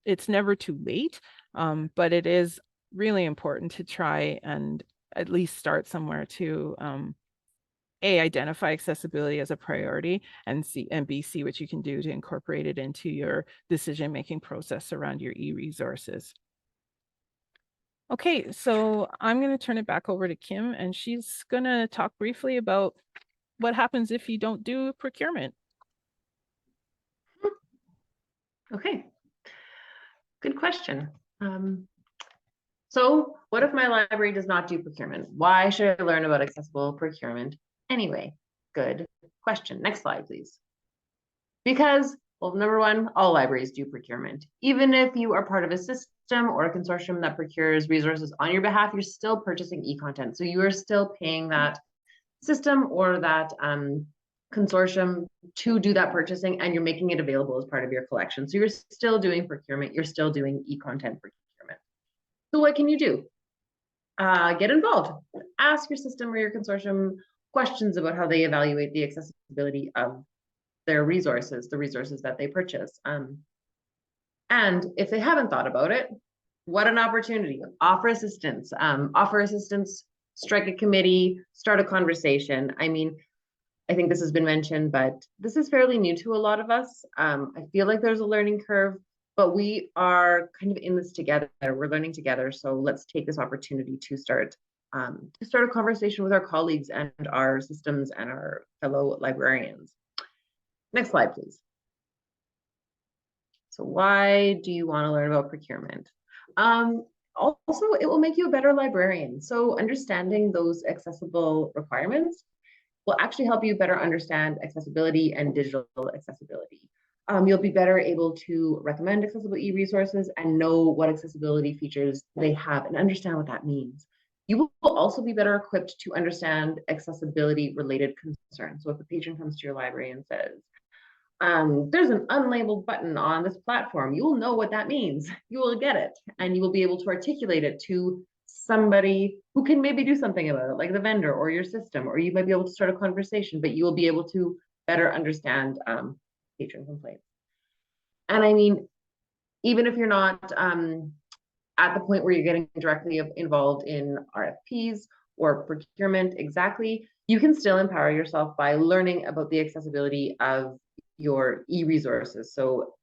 it's never too late, but it is really important to try and at least start somewhere to identify accessibility as a priority and see what you can do to incorporate it into your decision-making process around your e-resources. Okay, so I'm going to turn it back over to Kim, and she's going to talk briefly about what happens if you don't do procurement. Okay, good question. So what if my library does not do procurement? Why should I learn about accessible procurement anyway? Good question. Next slide, please. Because, well, number one, all libraries do procurement. Even if you are part of a system or a consortium that procures resources on your behalf, you're still purchasing e-content. So you are still paying that system or that consortium to do that purchasing, and you're making it available as part of your collection. So you're still doing procurement, you're still doing e-content procurement. So what can you do? Get involved. Ask your system or your consortium questions about how they evaluate the accessibility of their resources, the resources that they purchase. And if they haven't thought about it, what an opportunity. Offer assistance, strike a committee, start a conversation. I mean, I think this has been mentioned, but this is fairly new to a lot of us. I feel like there's a learning curve, but we are kind of in this together. We're learning together. So let's take this opportunity to start a conversation with our colleagues and our systems and our fellow librarians. Next slide, please. So why do you want to learn about procurement? Also, it will make you a better librarian. So understanding those accessible requirements will actually help you better understand accessibility and digital accessibility. You'll be better able to recommend accessible e-resources and know what accessibility features they have and understand what that means. You will also be better equipped to understand accessibility related concerns. So if a patron comes to your library and says, there's an unlabeled button on this platform. You will know what that means. You will get it, and you will be able to articulate it to somebody who can maybe do something about it, like the vendor or your system, or you might be able to start a conversation, but you will be able to better understand patron complaints. And I mean, even if you're not at the point where you're getting directly involved in RFPs or procurement exactly, you can still empower yourself by learning about the accessibility of your e-resources. So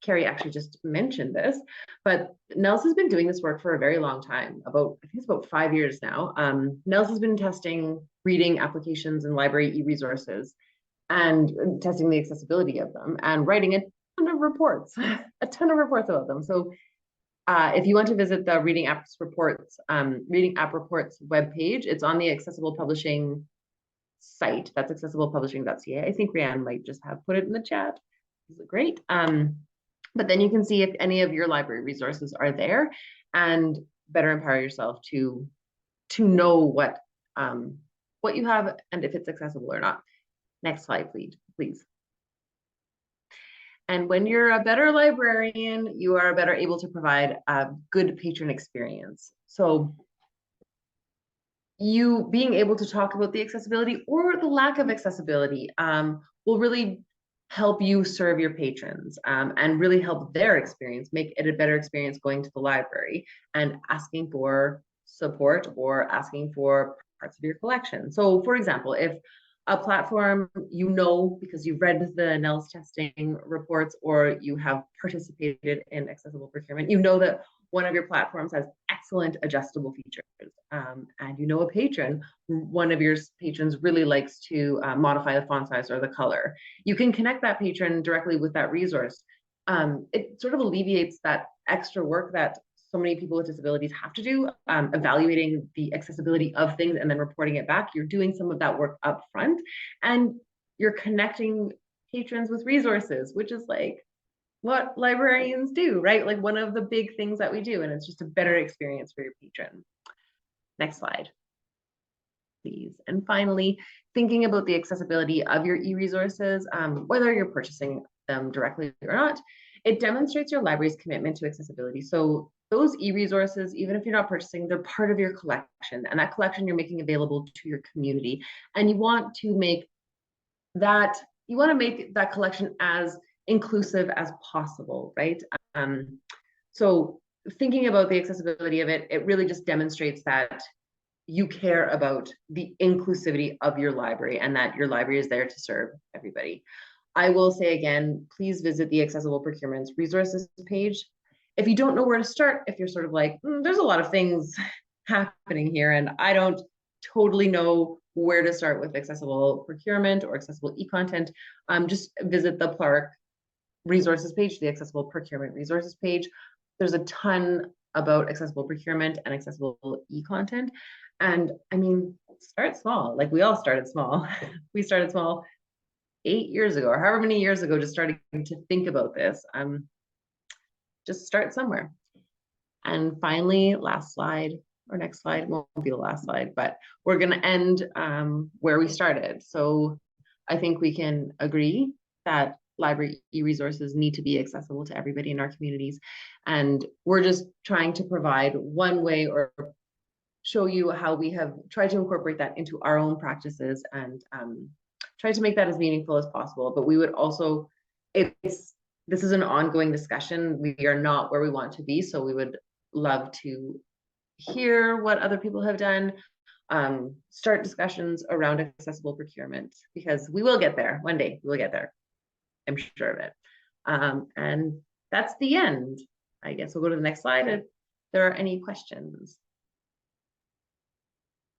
Carrie actually just mentioned this, but Nels has been doing this work for a very long time, I think it's about 5 years now. Nels has been testing reading applications and library e-resources and testing the accessibility of them and writing a ton of reports, about them. So if you want to visit the Reading App Reports webpage, it's on the Accessible Publishing site. That's accessiblepublishing.ca. I think Rianne might just have put it in the chat. Great. But then you can see if any of your library resources are there and better empower yourself to know what you have and if it's accessible or not. Next slide, please. And when you're a better librarian, you are better able to provide a good patron experience. So you being able to talk about the accessibility or the lack of accessibility will really help you serve your patrons and really help their experience, make it a better experience going to the library and asking for support or asking for parts of your collection. So for example, if a platform, because you've read the NELS testing reports or you have participated in accessible procurement, that one of your platforms has excellent adjustable features. And a patron, one of your patrons really likes to modify the font size or the color. You can connect that patron directly with that resource. It sort of alleviates that extra work that so many people with disabilities have to do, evaluating the accessibility of things and then reporting it back. You're doing some of that work up front and you're connecting patrons with resources, which is like what librarians do, right? Like one of the big things that we do, and it's just a better experience for your patron. Next slide, please. And finally, thinking about the accessibility of your e-resources, whether you're purchasing them directly or not, it demonstrates your library's commitment to accessibility. So those e-resources, even if you're not purchasing, they're part of your collection, and that collection you're making available to your community. And you want to make that collection as inclusive as possible, right? So thinking about the accessibility of it, it really just demonstrates that you care about the inclusivity of your library and that your library is there to serve everybody. I will say again, please visit the Accessible Procurement Resources page. If you don't know where to start, if you're sort of like, there's a lot of things happening here and I don't totally know where to start with accessible procurement or accessible e-content, just visit the PLARC resources page, the Accessible Procurement Resources page. There's a ton about accessible procurement and accessible e-content. And I mean, start small. Like we all started small. We started small 8 years ago, or however many years ago, just starting to think about this. Just start somewhere. And finally, last slide, or next slide, won't be the last slide, but we're going to end where we started. So I think we can agree that library e-resources need to be accessible to everybody in our communities. And we're just trying to provide one way or show you how we have tried to incorporate that into our own practices and try to make that as meaningful as possible. But we would also, this is an ongoing discussion. We are not where we want to be. So we would love to hear what other people have done, start discussions around accessible procurement, because we will get there one day. We'll get there. I'm sure of it. And that's the end. I guess we'll go to the next slide if there are any questions.